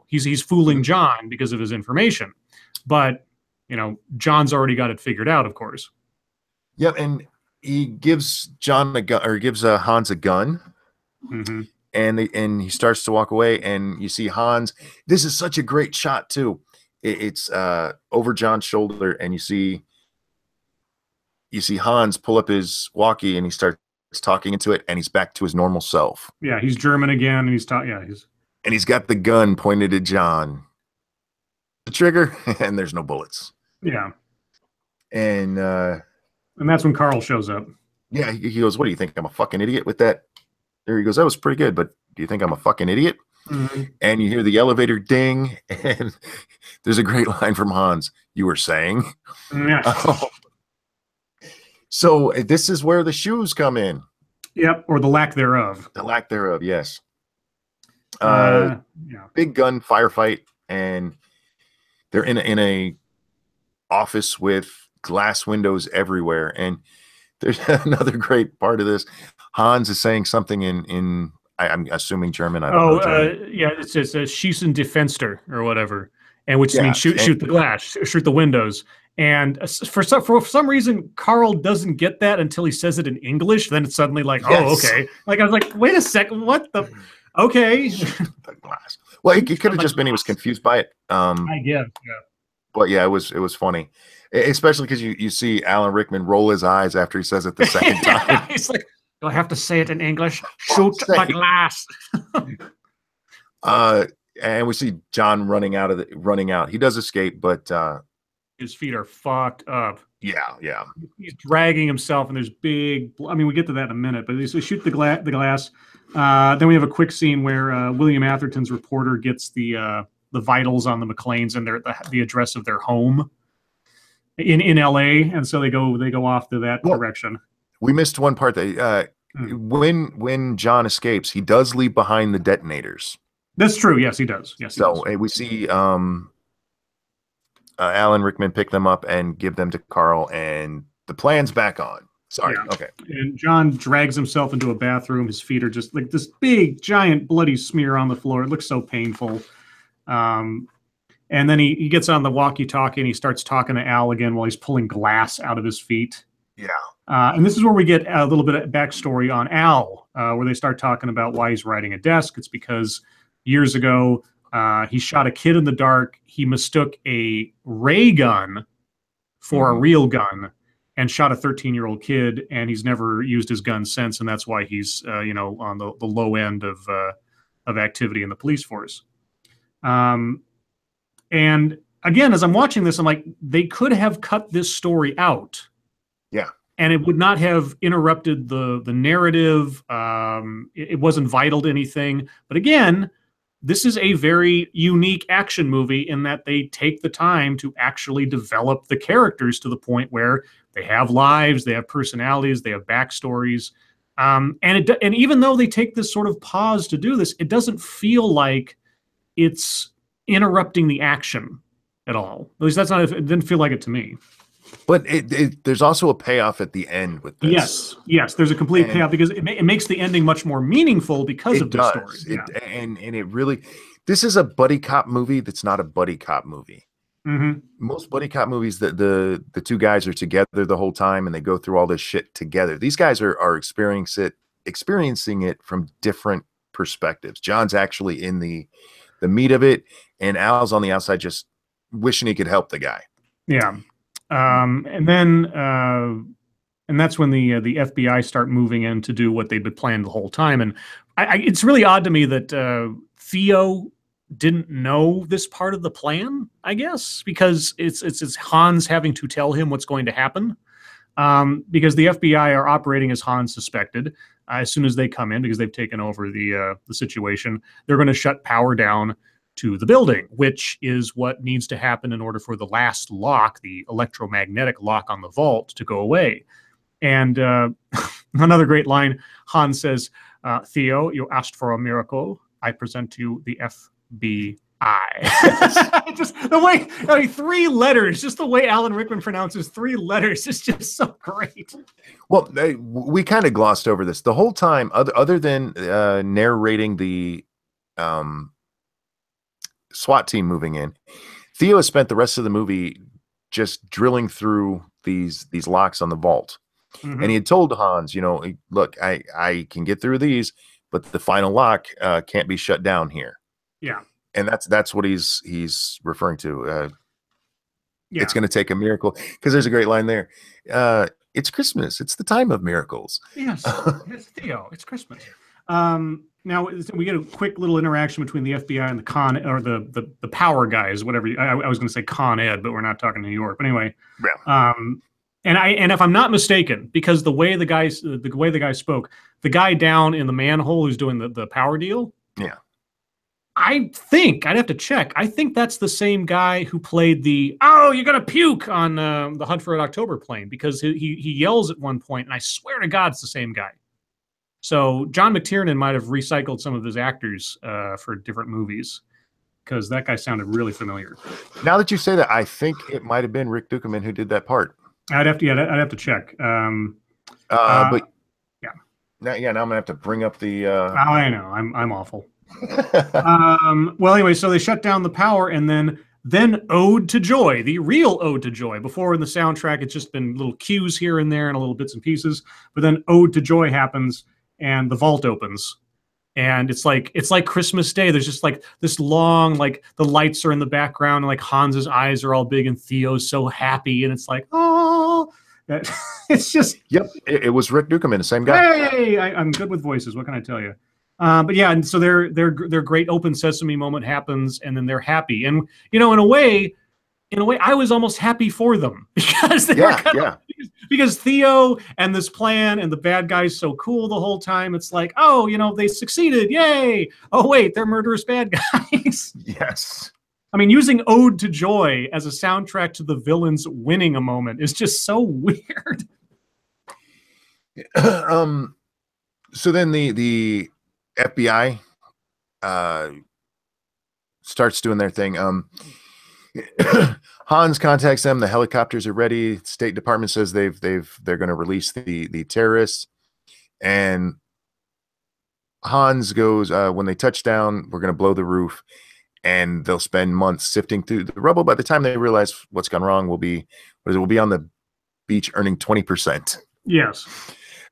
He's fooling John because of his information. But, John's already got it figured out, of course. Yep, and he gives John a gun, or gives Hans a gun. Mm-hmm. And he starts to walk away, and you see Hans. This is such a great shot, too. It's over John's shoulder, and you see Hans pull up his walkie, and he starts talking into it, and he's back to his normal self. Yeah, he's German again, and he's and he's got the gun pointed at John. The trigger, and there's no bullets. Yeah, and that's when Carl shows up. Yeah, he goes, "What do you think? I'm a fucking idiot with that?" There he goes, "That was pretty good, but do you think I'm a fucking idiot?" Mm-hmm. And you hear the elevator ding, and there's a great line from Hans. "You were saying?" Yeah. So this is where the shoes come in. Yep, or the lack thereof. The lack thereof, yes. Yeah. Big gun firefight, and they're in a office with glass windows everywhere. And there's another great part of this. Hans is saying something in I'm assuming German. I don't Oh, know German. yeah, it says Schießen die Fenster or whatever, and which Yeah, means shoot the glass, shoot the windows. And for some reason, Carl doesn't get that until he says it in English. Then it's suddenly like, oh, yes. okay. Like I was like, wait a second, what the? Okay, The glass. Well, it could have just been he was confused by it. I guess. Yeah. But yeah, it was funny, especially because you see Alan Rickman roll his eyes after he says it the second time. He's like, do I have to say it in English? Shoot the glass. And we see John running out. He does escape, but His feet are fucked up. yeah. He's dragging himself, and there's big. I mean, we get to that in a minute, but they shoot the glass. Then we have a quick scene where William Atherton's reporter gets the vitals on the McLeans and the address of their home in L.A. And so they go off to that direction. We missed one part. That when John escapes, he does leave behind the detonators. That's true. Yes, he does. Yes. So we see Alan Rickman pick them up and give them to Carl, and the plan's back on. Sorry. Yeah. Okay. And John drags himself into a bathroom. His feet are just like this big, giant, bloody smear on the floor. It looks so painful. And then he gets on the walkie-talkie and he starts talking to Al again while he's pulling glass out of his feet. Yeah. And this is where we get a little bit of backstory on Al, where they start talking about why he's riding a desk. It's because years ago, he shot a kid in the dark. He mistook a ray gun for a real gun and shot a 13-year-old kid, and he's never used his gun since, and that's why he's on the low end of activity in the police force. And again, as I'm watching this, I'm like, they could have cut this story out. Yeah. And it would not have interrupted the narrative. It wasn't vital to anything. But again, this is a very unique action movie in that they take the time to actually develop the characters to the point where they have lives, they have personalities, they have backstories. And even though they take this sort of pause to do this, it doesn't feel like it's interrupting the action at all. At least it didn't feel like it to me. But there's also a payoff at the end with this. Yes, there's a complete payoff because it makes the ending much more meaningful because of the story. And it really, this is a buddy cop movie that's not a buddy cop movie. Mm-hmm. Most buddy cop movies, the two guys are together the whole time and they go through all this shit together. These guys are experiencing it from different perspectives. John's actually in the meat of it, and Al's on the outside just wishing he could help the guy. Yeah. And that's when the FBI start moving in to do what they'd been planning the whole time. And it's really odd to me that Theo didn't know this part of the plan, I guess, because it's Hans having to tell him what's going to happen. Because the FBI are operating as Hans suspected. As soon as they come in, because they've taken over the situation, they're going to shut power down to the building, which is what needs to happen in order for the last lock, the electromagnetic lock on the vault, to go away. And another great line, Hans says, Theo, you asked for a miracle. I present you the FBI. Just the way, 3 letters, just the way Alan Rickman pronounces 3 letters is just so great. Well, we kind of glossed over this the whole time, other than narrating the SWAT team moving in. Theo has spent the rest of the movie just drilling through these locks on the vault. Mm-hmm. And he had told Hans, look, I can get through these, but the final lock can't be shut down here. Yeah. And that's what he's referring to. It's going to take a miracle, because there's a great line there. It's Christmas. It's the time of miracles. Yes. It's Theo. It's Christmas. Now we get a quick little interaction between the FBI and the the power guys, whatever. I was going to say Con Ed, but we're not talking New York. But anyway, yeah. And if I'm not mistaken, because the way the guy spoke, the guy down in the manhole who's doing the power deal. Yeah. I think I'd have to check. I think that's the same guy who played you're gonna puke on the Hunt for Red October plane, because he yells at one point, and I swear to God it's the same guy. So John McTiernan might have recycled some of his actors for different movies, because that guy sounded really familiar. Now that you say that, I think it might have been Rick Dukeman who did that part. I'd have to check. But yeah. now I'm gonna have to bring up the. I know I'm awful. Well, anyway, so they shut down the power, and then Ode to Joy, the real Ode to Joy. Before in the soundtrack, it's just been little cues here and there and a little bits and pieces. But then Ode to Joy happens, and the vault opens, and it's like Christmas Day. There's just like this long, like the lights are in the background, and like Hans's eyes are all big, and Theo's so happy, and it's like, oh, it's just. Yep, it was Rick Dukeman, the same guy. Hey, I'm good with voices. What can I tell you? But yeah, and so their great open sesame moment happens, and then they're happy, and in a way, I was almost happy for them because they were because Theo and this plan and the bad guy's so cool the whole time. It's like, oh, they succeeded, yay! Oh wait, they're murderous bad guys. Yes. I mean, using Ode to Joy as a soundtrack to the villains winning a moment is just so weird. So then the FBI starts doing their thing. Hans contacts them. The helicopters are ready. State Department says they're going to release the terrorists, and Hans goes, when they touch down, we're going to blow the roof, and they'll spend months sifting through the rubble. By the time they realize what's gone wrong, we'll be on the beach earning 20%. Yes.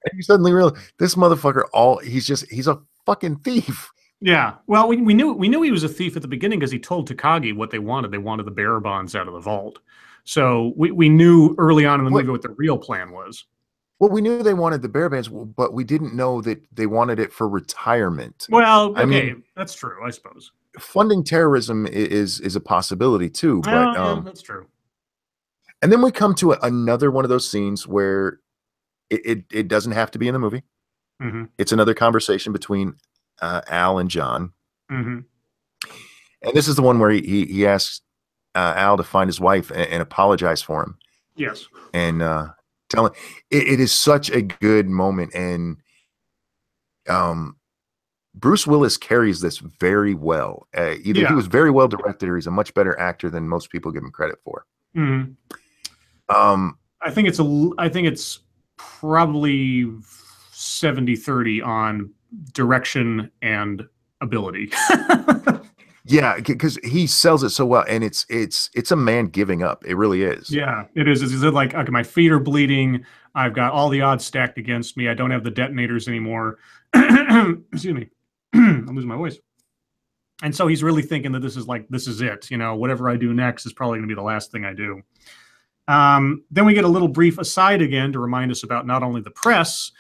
And you suddenly realize this motherfucker, he's a fucking thief. Yeah. Well, we knew he was a thief at the beginning because he told Takagi what they wanted. They wanted the bearer bonds out of the vault. So we knew early on in the movie what the real plan was. Well, we knew they wanted the bearer bonds, but we didn't know that they wanted it for retirement. Well, okay, I mean, that's true, I suppose. Funding terrorism is a possibility too, but yeah, that's true. And then we come to another one of those scenes where it doesn't have to be in the movie. Mm-hmm. It's another conversation between Al and John. Mm-hmm. And this is the one where he asks Al to find his wife and apologize for him. Yes. And tell him it is such a good moment. And Bruce Willis carries this very well. Either he was very well directed or he's a much better actor than most people give him credit for. Mm-hmm. I think it's probably 70-30 on direction and ability. Yeah, because he sells it so well, and it's a man giving up. It really is. Yeah, it is. Is it like, okay, my feet are bleeding. I've got all the odds stacked against me. I don't have the detonators anymore. Excuse me. I'm losing my voice. And so he's really thinking that this is it. Whatever I do next is probably going to be the last thing I do. Then we get a little brief aside again to remind us about not only the press,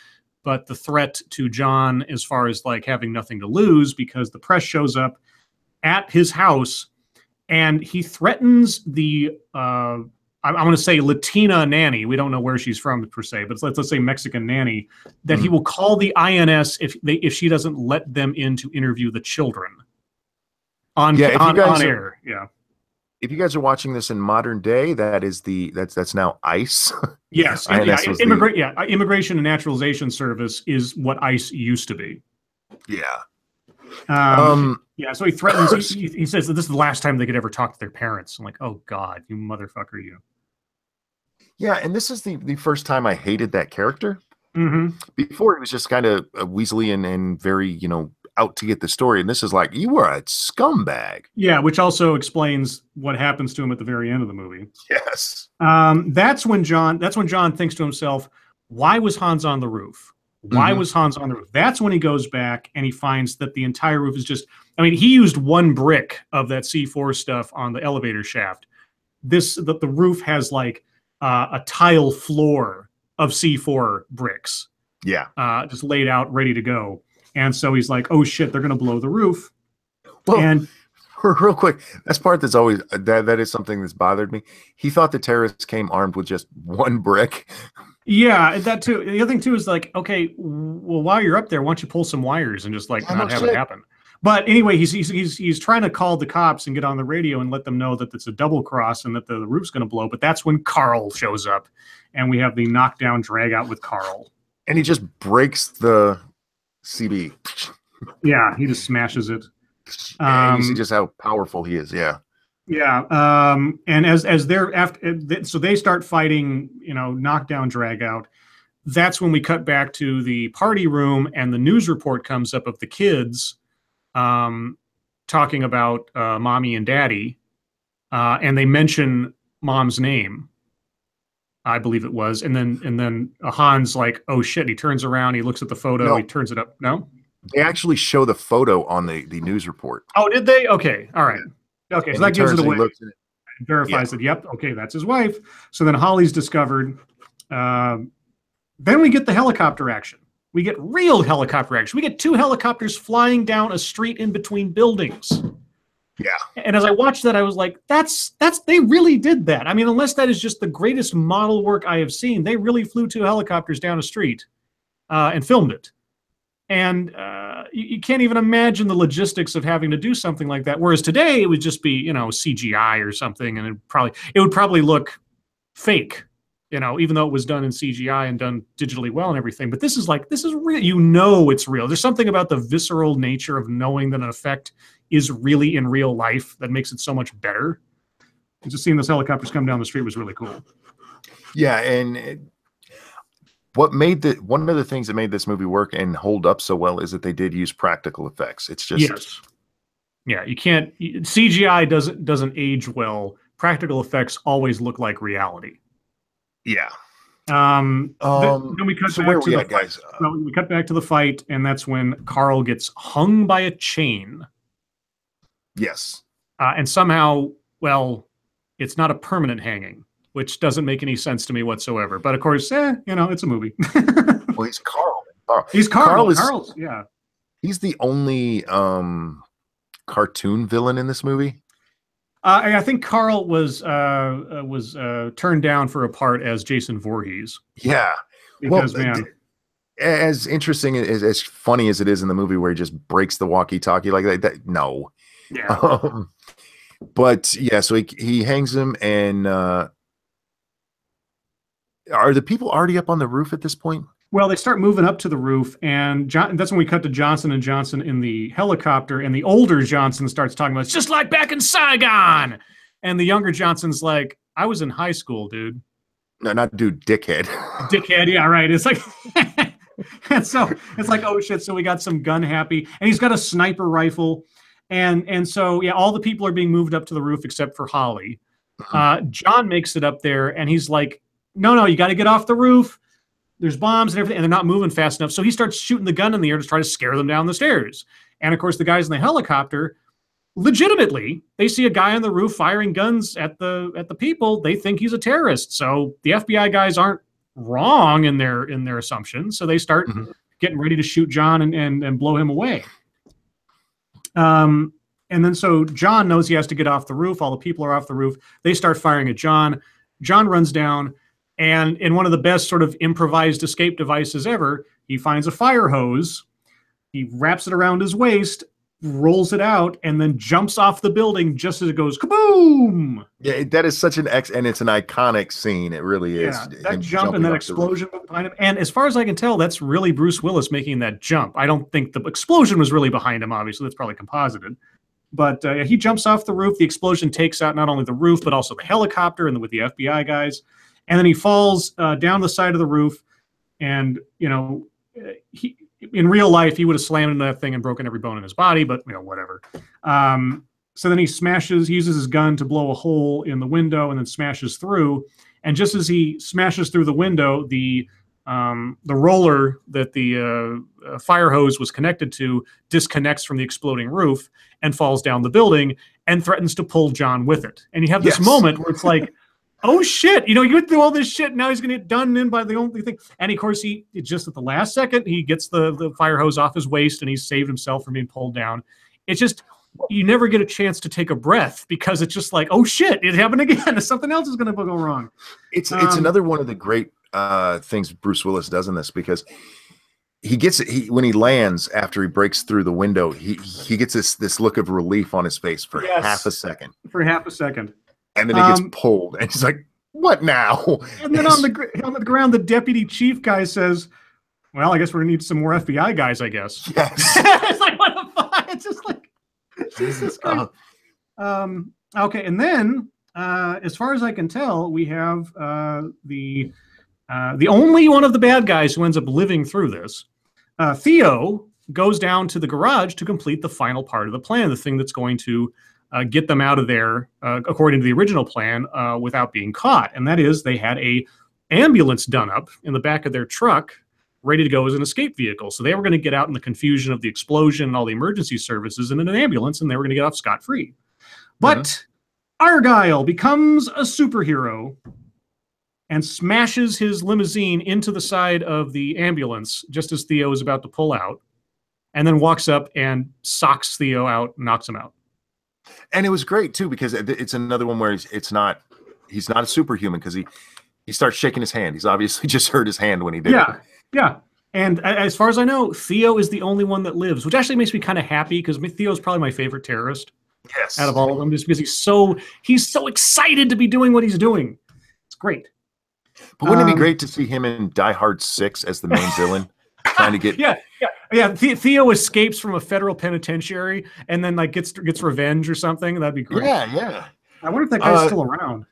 but the threat to John as far as like having nothing to lose, because the press shows up at his house and he threatens the I'm going to say Latina nanny. We don't know where she's from per se, but let's say Mexican nanny, that he will call the INS if she doesn't let them in to interview the children on air. Yeah. If you guys are watching this in modern day, that's now ICE. Yes, Immigration and Naturalization Service is what ICE used to be. Yeah. Yeah. So he threatens. He says that this is the last time they could ever talk to their parents. I'm like, oh God, you motherfucker, you. Yeah, and this is the first time I hated that character. Mm-hmm. Before he was just kind of weaselly and very out to get the story, and this is like, you were a scumbag. Yeah, which also explains what happens to him at the very end of the movie. Yes. That's when John thinks to himself, why was Hans on the roof? Why was Hans on the roof? That's when he goes back and he finds that the entire roof is just, he used one brick of that C4 stuff on the elevator shaft. The roof has like a tile floor of C4 bricks. Yeah. Just laid out, ready to go. And so he's like, oh shit, they're going to blow the roof. Well, and real quick, that's part that's always, that is something that's bothered me. He thought the terrorists came armed with just one brick. Yeah, that too. The other thing too is like, okay, well, while you're up there, why don't you pull some wires and just like not have it happen? But anyway, he's trying to call the cops and get on the radio and let them know that it's a double cross and that the roof's going to blow. But that's when Carl shows up, and we have the knockdown drag out with Carl. And he just breaks the CB. Yeah, he just smashes it. You see just how powerful he is. Yeah. Yeah. And as they're so they start fighting, knockdown, drag out. that's when we cut back to the party room, and the news report comes up of the kids talking about mommy and daddy, and they mention mom's name, I believe it was, and then Han's like, "Oh shit!" He turns around, he looks at the photo, No. he turns it up. No, they actually show the photo on the news report. oh, did they? Okay, all right, okay, And so that gives it away. Looks at it. Verifies that, yep, okay, that's his wife. So then Holly's discovered. Then we get the helicopter action. We get real helicopter action. We get 2 helicopters flying down a street in between buildings. Yeah. And as I watched that, I was like, that's they really did that. I mean, unless that is just the greatest model work I have seen, they really flew 2 helicopters down a street and filmed it. And you can't even imagine the logistics of having to do something like that. Whereas today it would just be, CGI or something, and it would probably look fake, even though it was done in CGI and done digitally well and everything. But this is real. It's real. There's something about the visceral nature of knowing that an effect is really in real life that makes it so much better. And just seeing those helicopters come down the street was really cool. Yeah, and one of the things that made this movie work and hold up so well is that they did use practical effects. It's just yes. Yeah, you can't CGI doesn't age well. Practical effects always look like reality. Yeah. Then we cut back to the guys? We cut back to the fight, and that's when Carl gets hung by a chain. Yes. And somehow, well, it's not a permanent hanging, which doesn't make any sense to me whatsoever. But of course, it's a movie. Well, he's Carl. He's Carl. Carl's, yeah. He's the only cartoon villain in this movie. I think Carl was turned down for a part as Jason Voorhees. Yeah. Because, man, as interesting as funny as it is in the movie where he just breaks the walkie-talkie like that, no. Yeah. But yeah, so he hangs him, and are the people already up on the roof at this point? Well, they start moving up to the roof, and that's when we cut to Johnson and Johnson in the helicopter, and the older Johnson starts talking about, it's just like back in Saigon. And the younger Johnson's like, I was in high school, dude. No, not dude, dickhead. Dickhead, yeah, right. It's like, and so it's like, oh shit, so we got some gun happy, and he's got a sniper rifle. And so, yeah, all the people are being moved up to the roof except for Holly. John makes it up there, and he's like, no, you got to get off the roof. There's bombs and everything, and they're not moving fast enough. So he starts shooting the gun in the air to try to scare them down the stairs. And of course, the guys in the helicopter, legitimately, they see a guy on the roof firing guns at the people. They think he's a terrorist. So the FBI guys aren't wrong in their assumptions. So they start getting ready to shoot John and blow him away. And then so John knows he has to get off the roof. All the people are off the roof. They start firing at John. John runs down, and in one of the best sort of improvised escape devices ever, he finds a fire hose. He wraps it around his waist, rolls it out, and then jumps off the building just as it goes kaboom. Yeah, that is such and it's an iconic scene. It really is. Yeah, that jump and that explosion behind him. And as far as I can tell, that's really Bruce Willis making that jump. I don't think the explosion was really behind him, obviously. That's probably composited. But he jumps off the roof. The explosion takes out not only the roof, but also the helicopter and with the FBI guys. And then he falls down the side of the roof. And, he in real life, he would have slammed into that thing and broken every bone in his body, but whatever. So then he uses his gun to blow a hole in the window and then smashes through. And just as he smashes through the window, the roller that the fire hose was connected to disconnects from the exploding roof and falls down the building and threatens to pull John with it. And you have this moment where it's like, oh shit, you went through all this shit, now he's going to get done in by the only thing. And of course, he just at the last second, he gets the fire hose off his waist and he's saved himself from being pulled down. It's just, you never get a chance to take a breath because it's just like, oh shit, it happened again. Something else is going to go wrong. It's another one of the great things Bruce Willis does in this, because when he lands after he breaks through the window, he gets this look of relief on his face for half a second. And then he gets pulled, and he's like, "What now?" And then on the ground, the deputy chief guy says, "Well, I guess we're gonna need some more FBI guys, I guess." Yes. It's like, what the fuck? It's just like, Jesus Christ. Okay, and then as far as I can tell, we have the The only one of the bad guys who ends up living through this, Theo, goes down to the garage to complete the final part of the plan, the thing that's going to get them out of there, according to the original plan, without being caught. And that is, they had a ambulance done up in the back of their truck, ready to go as an escape vehicle. So they were going to get out in the confusion of the explosion and all the emergency services and in an ambulance, and they were going to get off scot-free. But Argyle becomes a superhero and smashes his limousine into the side of the ambulance just as Theo is about to pull out, and then walks up and socks Theo out, knocks him out. And it was great too, because it's another one where he's not a superhuman, because he starts shaking his hand. He's obviously just hurt his hand when he did it. Yeah. And as far as I know, Theo is the only one that lives, which actually makes me kind of happy, because Theo's probably my favorite terrorist. Yes. Out of all of them, just because he's so excited to be doing what he's doing. It's great. But wouldn't it be great to see him in Die Hard 6 as the main villain, trying to get? Yeah. Theo escapes from a federal penitentiary and then like gets revenge or something. That'd be great. Yeah. I wonder if that guy's still around.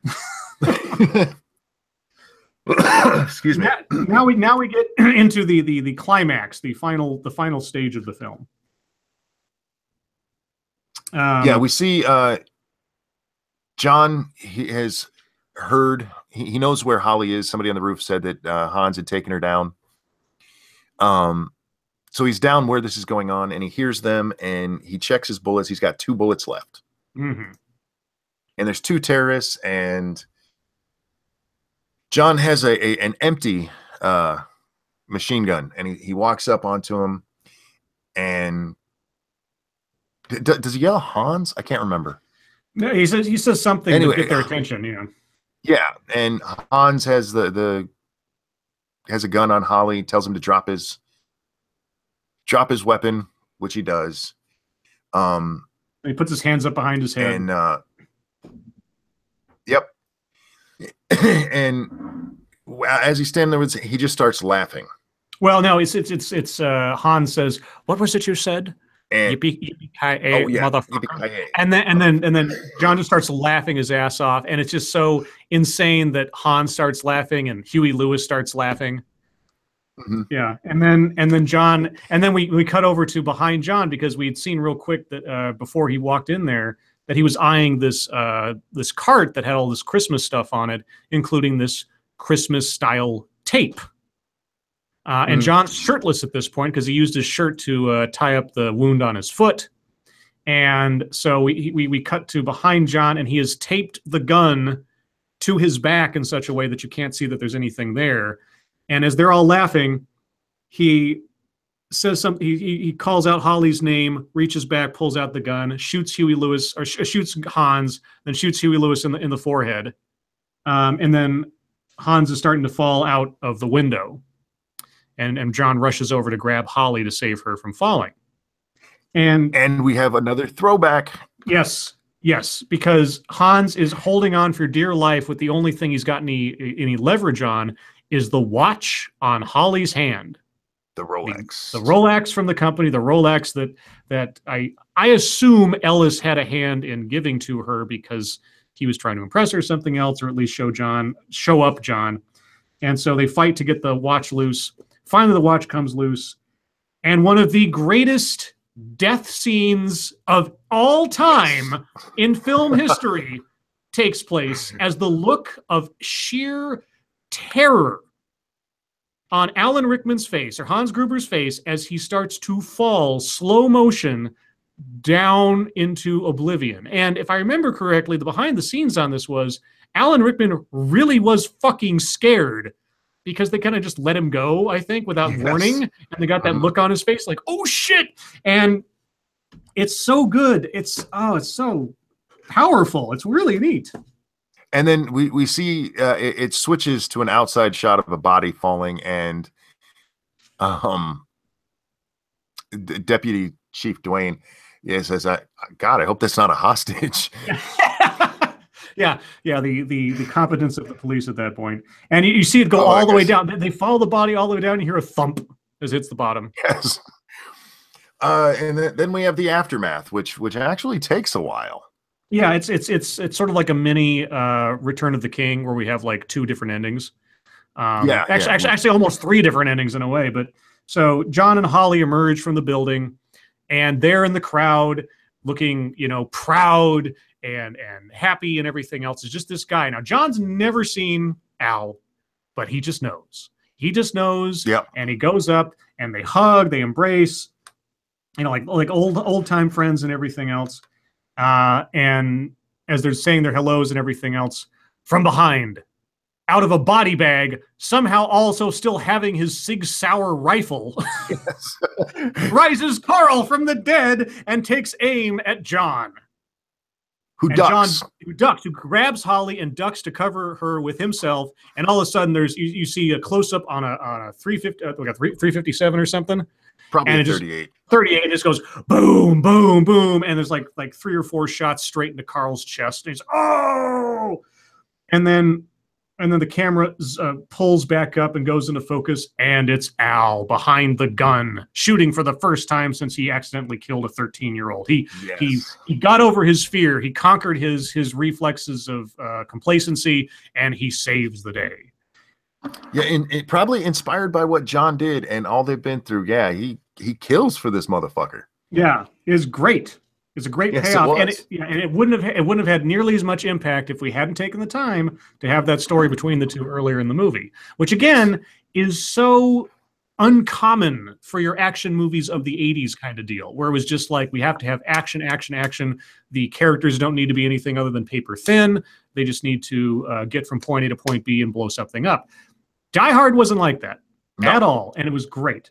Excuse me. Now we get into the climax, the final stage of the film. We see John. He has heard. He knows where Holly is. Somebody on the roof said that Hans had taken her down. So he's down where this is going on, and he hears them, and he checks his bullets. He's got 2 bullets left, and there's 2 terrorists, and John has an empty machine gun, and he walks up onto him, and does he yell Hans? I can't remember. No, he says something to get their attention. Yeah, and Hans has has a gun on Holly. Tells him to drop his weapon, which he does. He puts his hands up behind his head. And yep. And as he's standing there, he just starts laughing. Well, no, it's Hans says, "What was it you said?" Yippee-ki-yay, motherfucker. Yippee-ki-yay. And then John just starts laughing his ass off, and it's just so insane that Hans starts laughing and Huey Lewis starts laughing. Yeah, and then John, and then we cut over to behind John, because we had seen real quick that before he walked in there that he was eyeing this cart that had all this Christmas stuff on it, including this Christmas style tape. And John's shirtless at this point because he used his shirt to tie up the wound on his foot. And so we cut to behind John, and he has taped the gun to his back in such a way that you can't see that there's anything there. And as they're all laughing, he says something. He calls out Holly's name, reaches back, pulls out the gun, shoots Huey Lewis, or shoots Hans, then shoots Huey Lewis in the forehead. And then Hans is starting to fall out of the window. And John rushes over to grab Holly to save her from falling. And we have another throwback. Yes, because Hans is holding on for dear life with the only thing he's got any leverage on is the watch on Holly's hand. The Rolex. The Rolex from the company, the Rolex that I assume Ellis had a hand in giving to her because he was trying to impress her or something else, or at least show up John. And so they fight to get the watch loose. Finally, the watch comes loose, and one of the greatest death scenes of all time in film history takes place as the look of sheer terror on Alan Rickman's face, or Hans Gruber's face, as he starts to fall slow motion down into oblivion. And if I remember correctly, the behind the scenes on this was Alan Rickman really was fucking scared, because they kind of just let him go, I think, without warning. And they got that look on his face like, oh, shit. And it's so good. It's so powerful. It's really neat. And then we see it switches to an outside shot of a body falling, and Deputy Chief Dwayne says, God, I hope that's not a hostage. Yeah, the competence of the police at that point. And you see it go all the way down. They follow the body all the way down. You hear a thump as it hits the bottom. Yes. And then we have the aftermath, which actually takes a while. Yeah, it's sort of like a mini Return of the King, where we have like 2 different endings. Yeah, Actually, almost three different endings in a way. But so John and Holly emerge from the building, and they're in the crowd, looking, proud and happy and everything else. It's just this guy. Now, John's never seen Al, but he just knows. He just knows, yeah. and he goes up and they hug, they embrace, like old time friends and everything else. And as they're saying their hellos and everything else, from behind, out of a body bag, somehow also still having his Sig Sauer rifle, Yes. rises Carl from the dead and takes aim at John. Who ducks? John, who grabs Holly and ducks to cover her with himself. And all of a sudden, you see a close up on a 350, like a 357 or something. Probably and a 38. 38, and it just goes boom, boom, boom, and there's like 3 or 4 shots straight into Carl's chest. And he's oh, and then the camera pulls back up and goes into focus, and it's Al behind the gun, shooting for the first time since he accidentally killed a 13-year-old. He got over his fear. He conquered his reflexes of complacency, and he saves the day. Yeah, and it probably inspired by what John did and all they've been through. Yeah, he kills for this motherfucker. Yeah, it's great. It's a great payoff, and it wouldn't have had nearly as much impact if we hadn't taken the time to have that story between the two earlier in the movie, which again is so uncommon for your action movies of the 80s kind of deal, where it was just like, we have to have action, action, action. The characters don't need to be anything other than paper thin. They just need to get from point A to point B and blow something up. Die Hard wasn't like that at all, and it was great.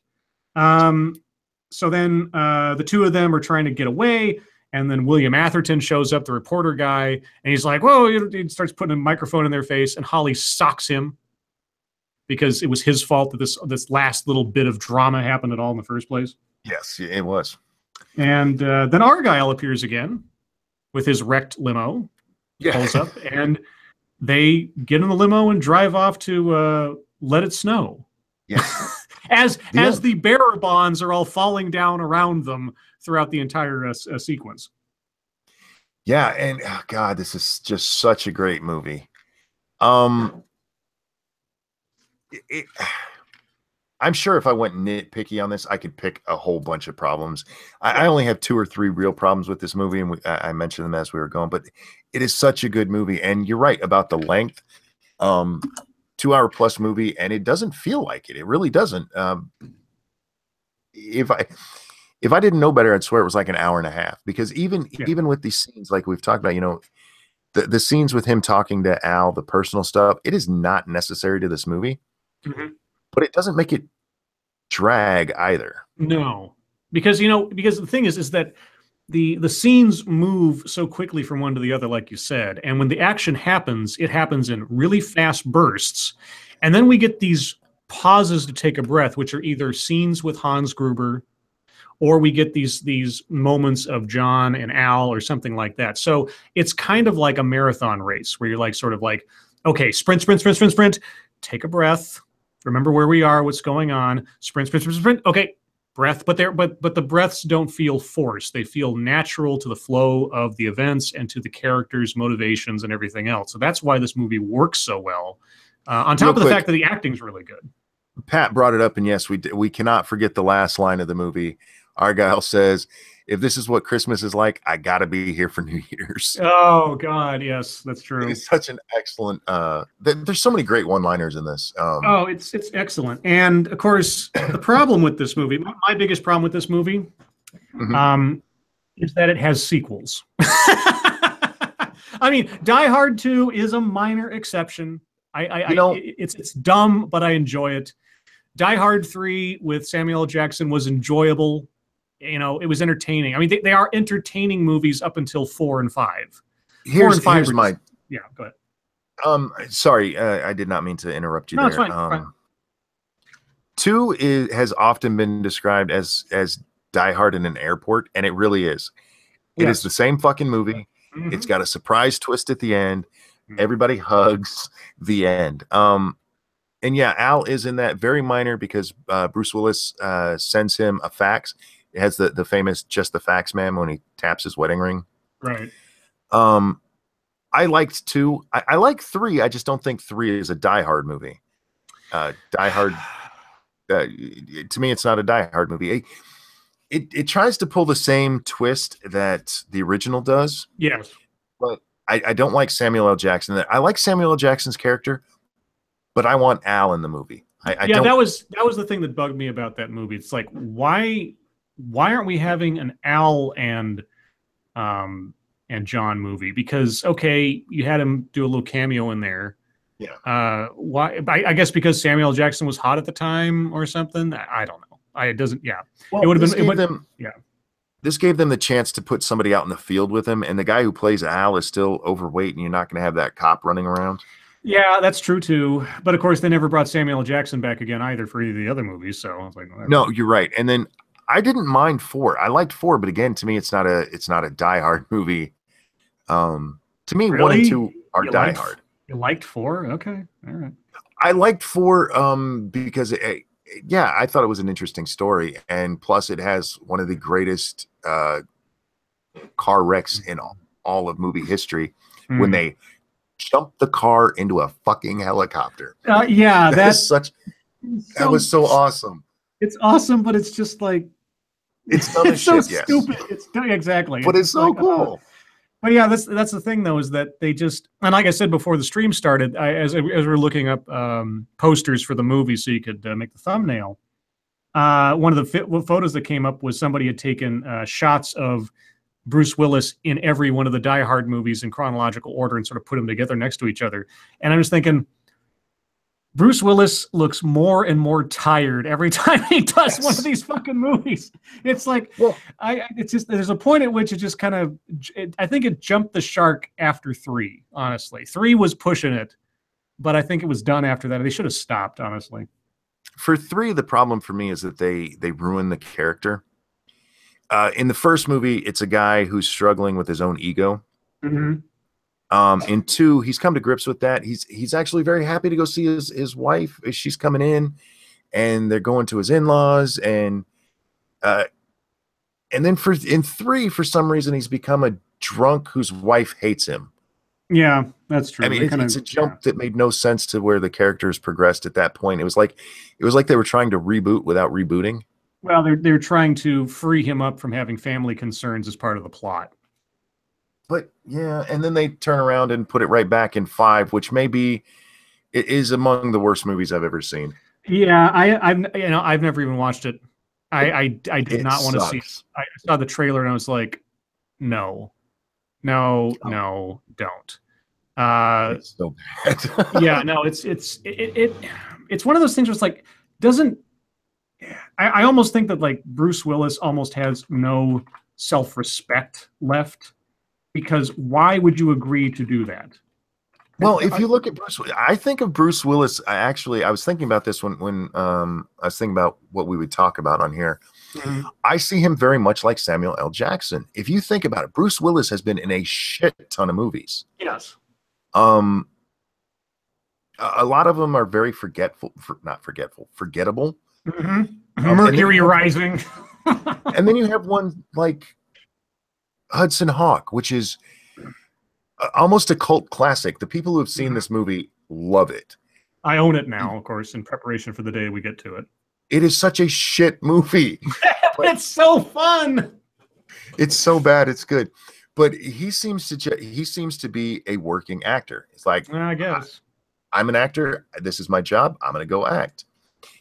So then the two of them are trying to get away, and then William Atherton shows up, the reporter guy, and he's like, whoa, he starts putting a microphone in their face, and Holly socks him because it was his fault that this last little bit of drama happened at all in the first place. Yes, it was. And then Argyle appears again with his wrecked limo, pulls up, and they get in the limo and drive off to let it snow. Yes. as the bearer bonds are all falling down around them throughout the entire sequence. Yeah, and oh God, this is just such a great movie. I'm sure if I went nitpicky on this, I could pick a whole bunch of problems. I only have 2 or 3 real problems with this movie, and I mentioned them as we were going, but it is such a good movie. And you're right about the length. 2-hour plus movie, and it doesn't feel like it. It really doesn't. If I didn't know better, I'd swear it was like an hour and a half, because even with these scenes, like we've talked about, the scenes with him talking to Al, the personal stuff, it is not necessary to this movie, but it doesn't make it drag either. No, because the thing is that the scenes move so quickly from one to the other, like you said, and when the action happens, it happens in really fast bursts, and then we get these pauses to take a breath, which are either scenes with Hans Gruber, or we get these moments of John and Al or something like that. So it's kind of like a marathon race where you're like, sort of like, okay, sprint, take a breath, remember where we are, what's going on, sprint, okay, breath, but the breaths don't feel forced. They feel natural to the flow of the events and to the characters' motivations and everything else. So that's why this movie works so well. On top of the fact that the acting's really good. Pat brought it up, and yes, we cannot forget the last line of the movie. Argyle says, "If this is what Christmas is like, I gotta be here for New Year's." Oh God, yes, that's true. It's such an excellent. There's so many great one-liners in this. It's excellent, and of course, the problem with this movie, my biggest problem with this movie, is that it has sequels. I mean, Die Hard 2 is a minor exception. It's dumb, but I enjoy it. Die Hard 3 with Samuel L. Jackson was enjoyable. It was entertaining. I mean, they are entertaining movies up until 4 and 5. Here's go ahead. Sorry, I did not mean to interrupt you there. It's fine. 2 has often been described as Die Hard in an airport, and it really is. It is the same fucking movie. It's got a surprise twist at the end. Everybody hugs. The end. And yeah, Al is in that, very minor, because Bruce Willis sends him a fax. It has the famous "just the fax man" when he taps his wedding ring. Right. I liked 2. I like 3. I just don't think 3 is a Die Hard movie. Die Hard. To me, it's not a Die Hard movie. It tries to pull the same twist that the original does, Yes. but I don't like Samuel L. Jackson. I like Samuel L. Jackson's character, but I want Al in the movie. I Yeah, don't. that was the thing that bugged me about that movie. It's like why aren't we having an Al and John movie? Because okay, you had him do a little cameo in there. Yeah. Why? I guess because Samuel L. Jackson was hot at the time or something. I don't know. It doesn't. Yeah, Well, it would have this been. gave them. Yeah. This gave them the chance to put somebody out in the field with him, and the guy who plays Al is still overweight, and you're not going to have that cop running around. Yeah, that's true too. But of course, they never brought Samuel L. Jackson back again either for either of the other movies. So I was like, whatever. No, you're right. And then I didn't mind 4. I liked 4, but again, to me, it's not a Die Hard movie. To me, 1 and 2 are Die Hard. You liked 4? Okay, all right. I liked 4 because yeah, I thought it was an interesting story, and plus it has one of the greatest car wrecks in all of movie history when they jump the car into a fucking helicopter. Yeah, that was so awesome. It's awesome, but it's just like it's dumb as so shit, stupid. Yes. It's exactly. But it's so cool. But yeah, that's the thing though, is that they just, and like I said before the stream started, as we're looking up posters for the movie so you could make the thumbnail, one of the photos that came up was somebody had taken shots of Bruce Willis in every one of the Die Hard movies in chronological order and sort of put them together next to each other. And I was thinking, Bruce Willis looks more and more tired every time he does one of these fucking movies. It's like, well, it's just, there's a point at which it just kind of, I think it jumped the shark after 3, honestly. 3 was pushing it, but I think it was done after that. They should have stopped, honestly. For 3, the problem for me is that they ruin the character. In the first movie, it's a guy who's struggling with his own ego. Mm-hmm. In 2, he's come to grips with that. He's actually very happy to go see his wife. She's coming in, and they're going to his in-laws, and then in 3, for some reason, he's become a drunk whose wife hates him. Yeah, that's true. I mean, it's a jump that made no sense to where the characters progressed at that point. It was like they were trying to reboot without rebooting. Well, they're trying to free him up from having family concerns as part of the plot. But yeah, and then they turn around and put it right back in 5, which it is among the worst movies I've ever seen. Yeah, I've never even watched it. I did not want to see it. I saw the trailer and I was like, no, don't. It's so bad. Yeah, no, it's one of those things where it's like, doesn't, I almost think that like Bruce Willis almost has no self-respect left, because why would you agree to do that? Well, if you look at Bruce, I think of Bruce Willis. I was thinking about this when I was thinking about what we would talk about on here. Mm-hmm. I see him very much like Samuel L. Jackson. If you think about it, Bruce Willis has been in a shit ton of movies. Yes. A lot of them are very forgettable. Mm-hmm. Mercury Rising. And then you have one like Hudson Hawk, which is almost a cult classic. The people who have seen this movie love it. I own it now, of course, in preparation for the day we get to it. It is such a shit movie. It's so fun. It's so bad, it's good. But he seems to be a working actor. It's like, I guess I'm an actor. This is my job. I'm going to go act.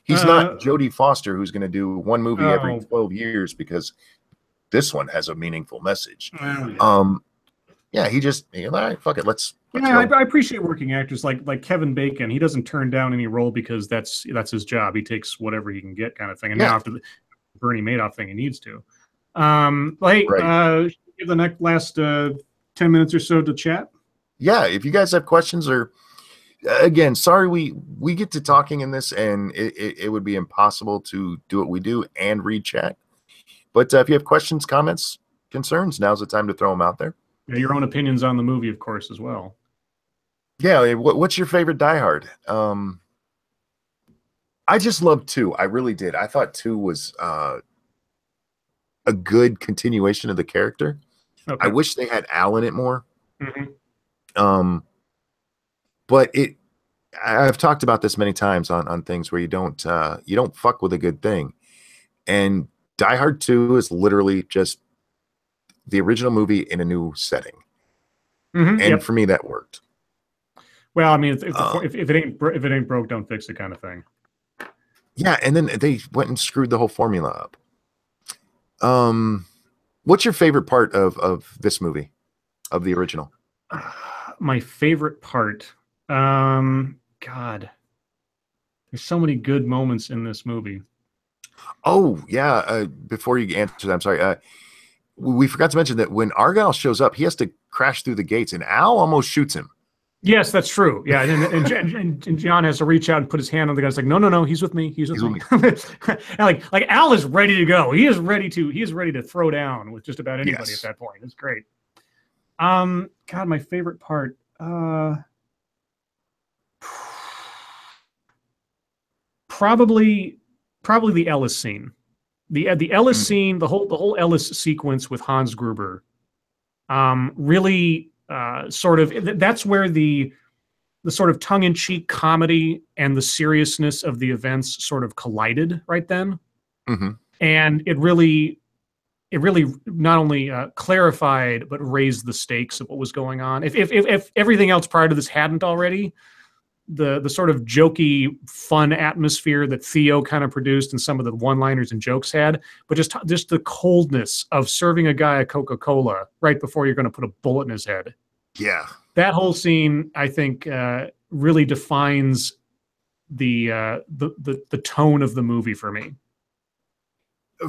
He's not Jodie Foster, who's going to do one movie every 12 years because this one has a meaningful message. Yeah, all right, fuck it. Let's I appreciate working actors like Kevin Bacon. He doesn't turn down any role because that's his job. He takes whatever he can get, kind of thing. And now after the Bernie Madoff thing, he needs to. Give the last 10 minutes or so to chat. Yeah, if you guys have questions, or again, sorry we get to talking in this, and it would be impossible to do what we do and read chat. But if you have questions, comments, concerns, now's the time to throw them out there. Yeah, your own opinions on the movie, of course, as well. Yeah, what's your favorite Die Hard? I just loved 2. I really did. I thought 2 was a good continuation of the character. Okay. I wish they had Al in it more. Mm-hmm. But I've talked about this many times on things where you don't fuck with a good thing. And Die Hard 2 is literally just the original movie in a new setting. And Yep. for me, that worked. Well, I mean, Uh, if it ain't broke, don't fix it, kind of thing. yeah, and then they went and screwed the whole formula up. What's your favorite part of this movie, of the original? My favorite part, God, there's so many good moments in this movie. Oh yeah, before you answer that, I'm sorry. We forgot to mention that when Argyle shows up, he has to crash through the gates, and Al almost shoots him. Yes, that's true. Yeah, and John has to reach out and put his hand on the gun. It's like, no, no, no, he's with me. He's with me. And like Al is ready to go. He is ready to throw down with just about anybody at that point. It's great. God, my favorite part. Probably the Ellis scene. The Ellis scene, the whole Ellis sequence with Hans Gruber. Really sort of, that's where the sort of tongue-in-cheek comedy and the seriousness of the events sort of collided right then. And it really not only clarified but raised the stakes of what was going on. If everything else prior to this hadn't already, the sort of jokey, fun atmosphere that Theo kind of produced and some of the one-liners and jokes had, but just the coldness of serving a guy a Coca-Cola right before you're going to put a bullet in his head. Yeah, that whole scene, I think, really defines the tone of the movie for me.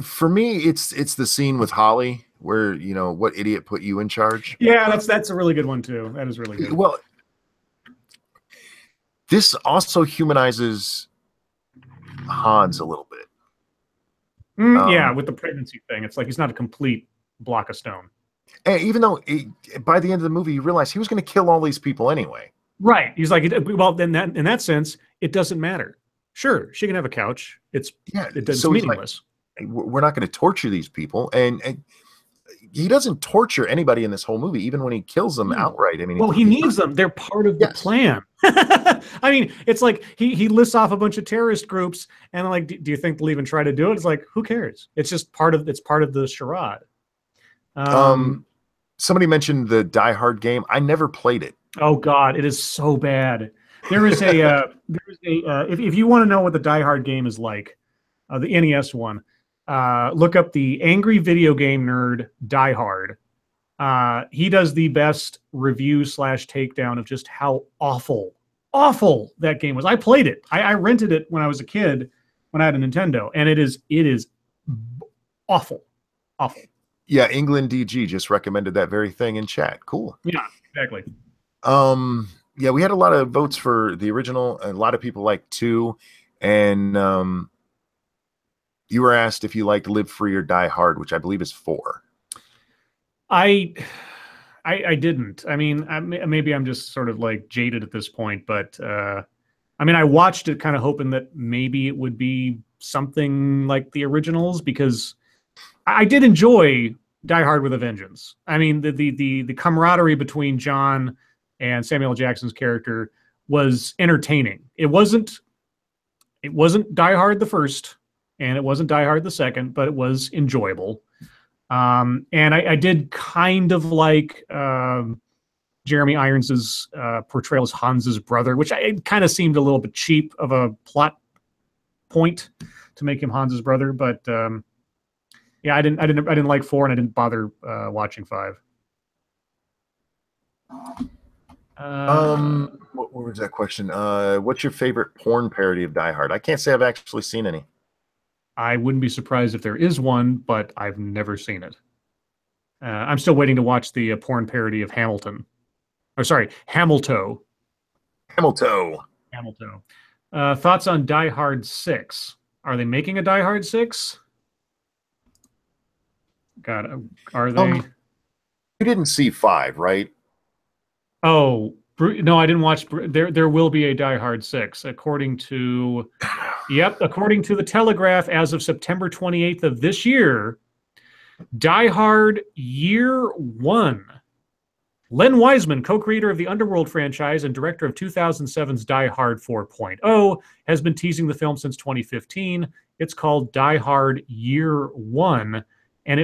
For me, it's the scene with Holly where, you know, what idiot put you in charge? Yeah, that's a really good one too. That is really good. Well, this also humanizes Hans a little bit. Yeah, with the pregnancy thing, it's like he's not a complete block of stone. And even though by the end of the movie, you realize he was going to kill all these people anyway. Right. He's like, well, then in that sense, it doesn't matter. Sure, she can have a couch. It's meaningless. Like, we're not going to torture these people, and he doesn't torture anybody in this whole movie, even when he kills them outright. I mean, well, he needs them; they're part of the plan. I mean, it's like he lists off a bunch of terrorist groups, and like, do you think they'll even try to do it? It's like, who cares? It's just part of the charade. Somebody mentioned the Die Hard game. I never played it. Oh God, it is so bad. There is if you want to know what the Die Hard game is like, the NES one, look up the Angry Video Game Nerd Die Hard. He does the best review / takedown of just how awful that game was. I played it. I rented it when I was a kid, when I had a Nintendo, and it is awful. Yeah, England DG just recommended that very thing in chat. Cool. Yeah, exactly. Yeah, we had a lot of votes for the original. A lot of people like 2, and you were asked if you liked Live Free or Die Hard, which I believe is 4. I didn't. I mean, maybe I'm just sort of like jaded at this point, but I mean, I watched it kind of hoping that maybe it would be something like the originals, because I did enjoy Die Hard with a Vengeance. I mean, the camaraderie between John and Samuel L. Jackson's character was entertaining. It wasn't Die Hard the first, and it wasn't Die Hard the second, but it was enjoyable. And I did kind of like Jeremy Irons' portrayal as Hans's brother, which it kind of seemed a little bit cheap of a plot point to make him Hans's brother, but yeah, I didn't like 4, and I didn't bother watching 5. What was that question? What's your favorite porn parody of Die Hard? I can't say I've actually seen any. I wouldn't be surprised if there is one, but I've never seen it. I'm still waiting to watch the porn parody of Hamilton. Or sorry, Hamilton. Thoughts on Die Hard 6? Are they making a Die Hard 6? God, are they? You didn't see 5, right? Oh, no, I didn't watch. There will be a Die Hard 6, according to, according to the Telegraph, as of September 28th of this year. Die Hard Year 1 Len Wiseman, co-creator of the Underworld franchise and director of 2007's Die Hard 4.0, has been teasing the film since 2015. It's called Die Hard Year One, and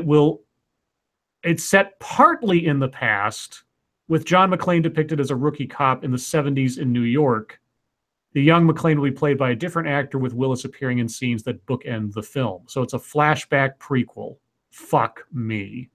it's set partly in the past, with John McClane depicted as a rookie cop in the 70s in New York. The young McClane will be played by a different actor, with Willis appearing in scenes that bookend the film. So it's a flashback prequel. Fuck me.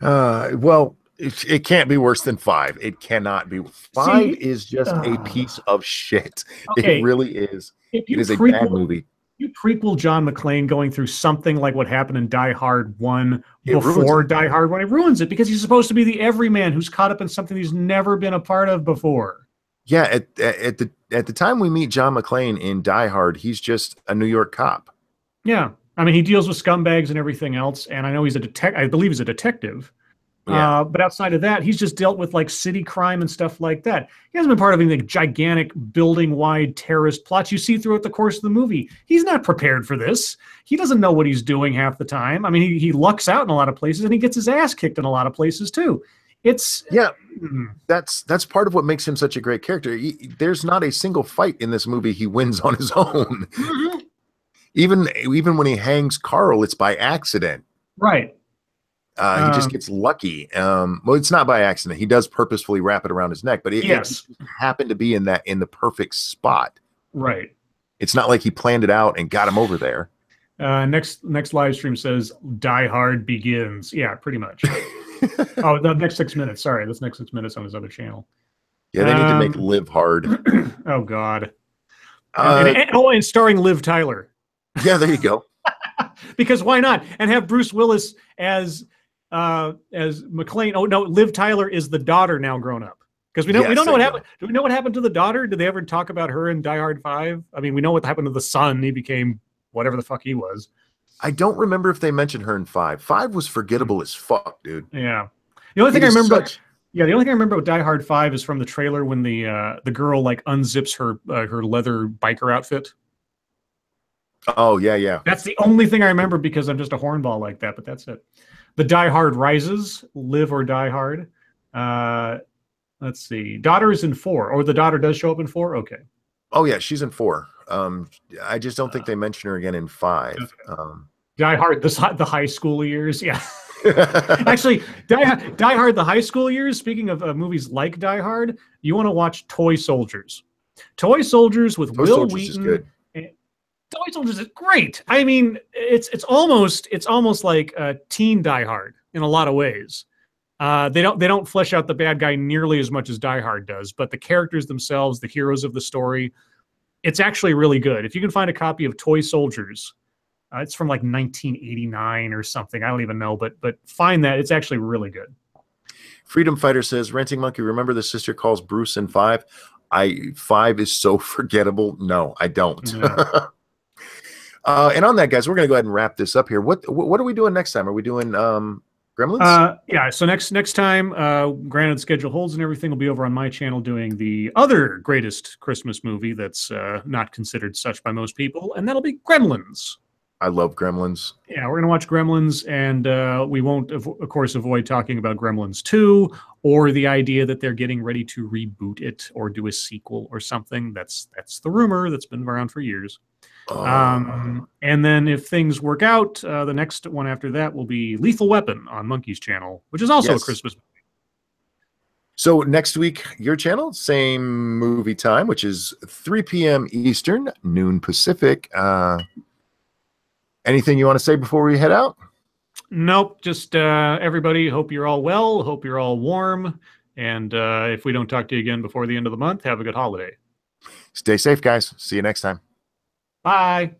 Well, it can't be worse than 5. It cannot be. 5 is just a piece of shit. Okay. It really is. It is a bad movie. You prequel John McClane going through something like what happened in Die Hard 1 before Die Hard 1. It ruins it, because he's supposed to be the everyman who's caught up in something he's never been a part of before. Yeah, at the time we meet John McClane in Die Hard, he's just a New York cop. Yeah. I mean, he deals with scumbags and everything else, and I know he's a detective. I believe he's a detective. Yeah. But outside of that, he's just dealt with like city crime and stuff like that. He hasn't been part of any like, gigantic building-wide terrorist plots you see throughout the course of the movie. He's not prepared for this. He doesn't know what he's doing half the time. I mean, he lucks out in a lot of places, and he gets his ass kicked in a lot of places too. That's part of what makes him such a great character. There's not a single fight in this movie he wins on his own. Mm-hmm. Even when he hangs Carl, it's by accident. Right. He just gets lucky. Well, it's not by accident. He does purposefully wrap it around his neck, but it happened to be in the perfect spot. Right. It's not like he planned it out and got him over there. Next live stream says Die Hard begins. Yeah, pretty much. Oh, the next 6 minutes. Sorry, this next 6 minutes on his other channel. Yeah, they need to make Live Hard. Oh God. And starring Liv Tyler. Yeah, there you go. Because why not? And have Bruce Willis as McClane. Oh no, Liv Tyler is the daughter now grown up. Because we don't know what happened. Do we know what happened to the daughter? Did they ever talk about her in Die Hard 5? I mean, we know what happened to the son. He became whatever the fuck he was. I don't remember if they mentioned her in 5. 5 was forgettable as fuck, dude. Yeah. The only thing I remember about Die Hard 5 is from the trailer when the girl like unzips her leather biker outfit. Oh yeah. That's the only thing I remember, because I'm just a hornball like that. But that's it. The Die Hard Rises, Live or Die Hard. Let's see. Daughter is in 4, or the daughter does show up in 4. Okay. Oh yeah, she's in 4. I just don't think they mention her again in 5. Okay. Die Hard, the high school years. Yeah. Actually, Die Hard, the high school years. Speaking of movies like Die Hard, you want to watch Toy Soldiers. Toy Soldiers with Will Wheaton. Is good. Toy Soldiers is great. I mean, it's almost like teen Die Hard in a lot of ways. They don't flesh out the bad guy nearly as much as Die Hard does, but the characters themselves, the heroes of the story, it's actually really good. If you can find a copy of Toy Soldiers, it's from like 1989 or something. I don't even know, but find that. It's actually really good. Freedom Fighter says, Renting Monkey, remember the sister calls Bruce in 5? 5 is so forgettable. No, I don't. Yeah. And on that, guys, we're going to go ahead and wrap this up here. What are we doing next time? Are we doing Gremlins? Yeah, so next time, granted schedule holds and everything, will be over on my channel doing the other greatest Christmas movie that's not considered such by most people, and that'll be Gremlins. I love Gremlins. Yeah, we're going to watch Gremlins, and we won't, of course, avoid talking about Gremlins 2, or the idea that they're getting ready to reboot it or do a sequel or something. That's the rumor that's been around for years. And then if things work out, the next one after that will be Lethal Weapon on Monkey's channel, which is also a Christmas movie. So next week, your channel, same movie time, which is 3 p.m. Eastern, noon Pacific. Anything you want to say before we head out? Nope. Just everybody, hope you're all well. Hope you're all warm. And if we don't talk to you again before the end of the month, have a good holiday. Stay safe, guys. See you next time. Bye.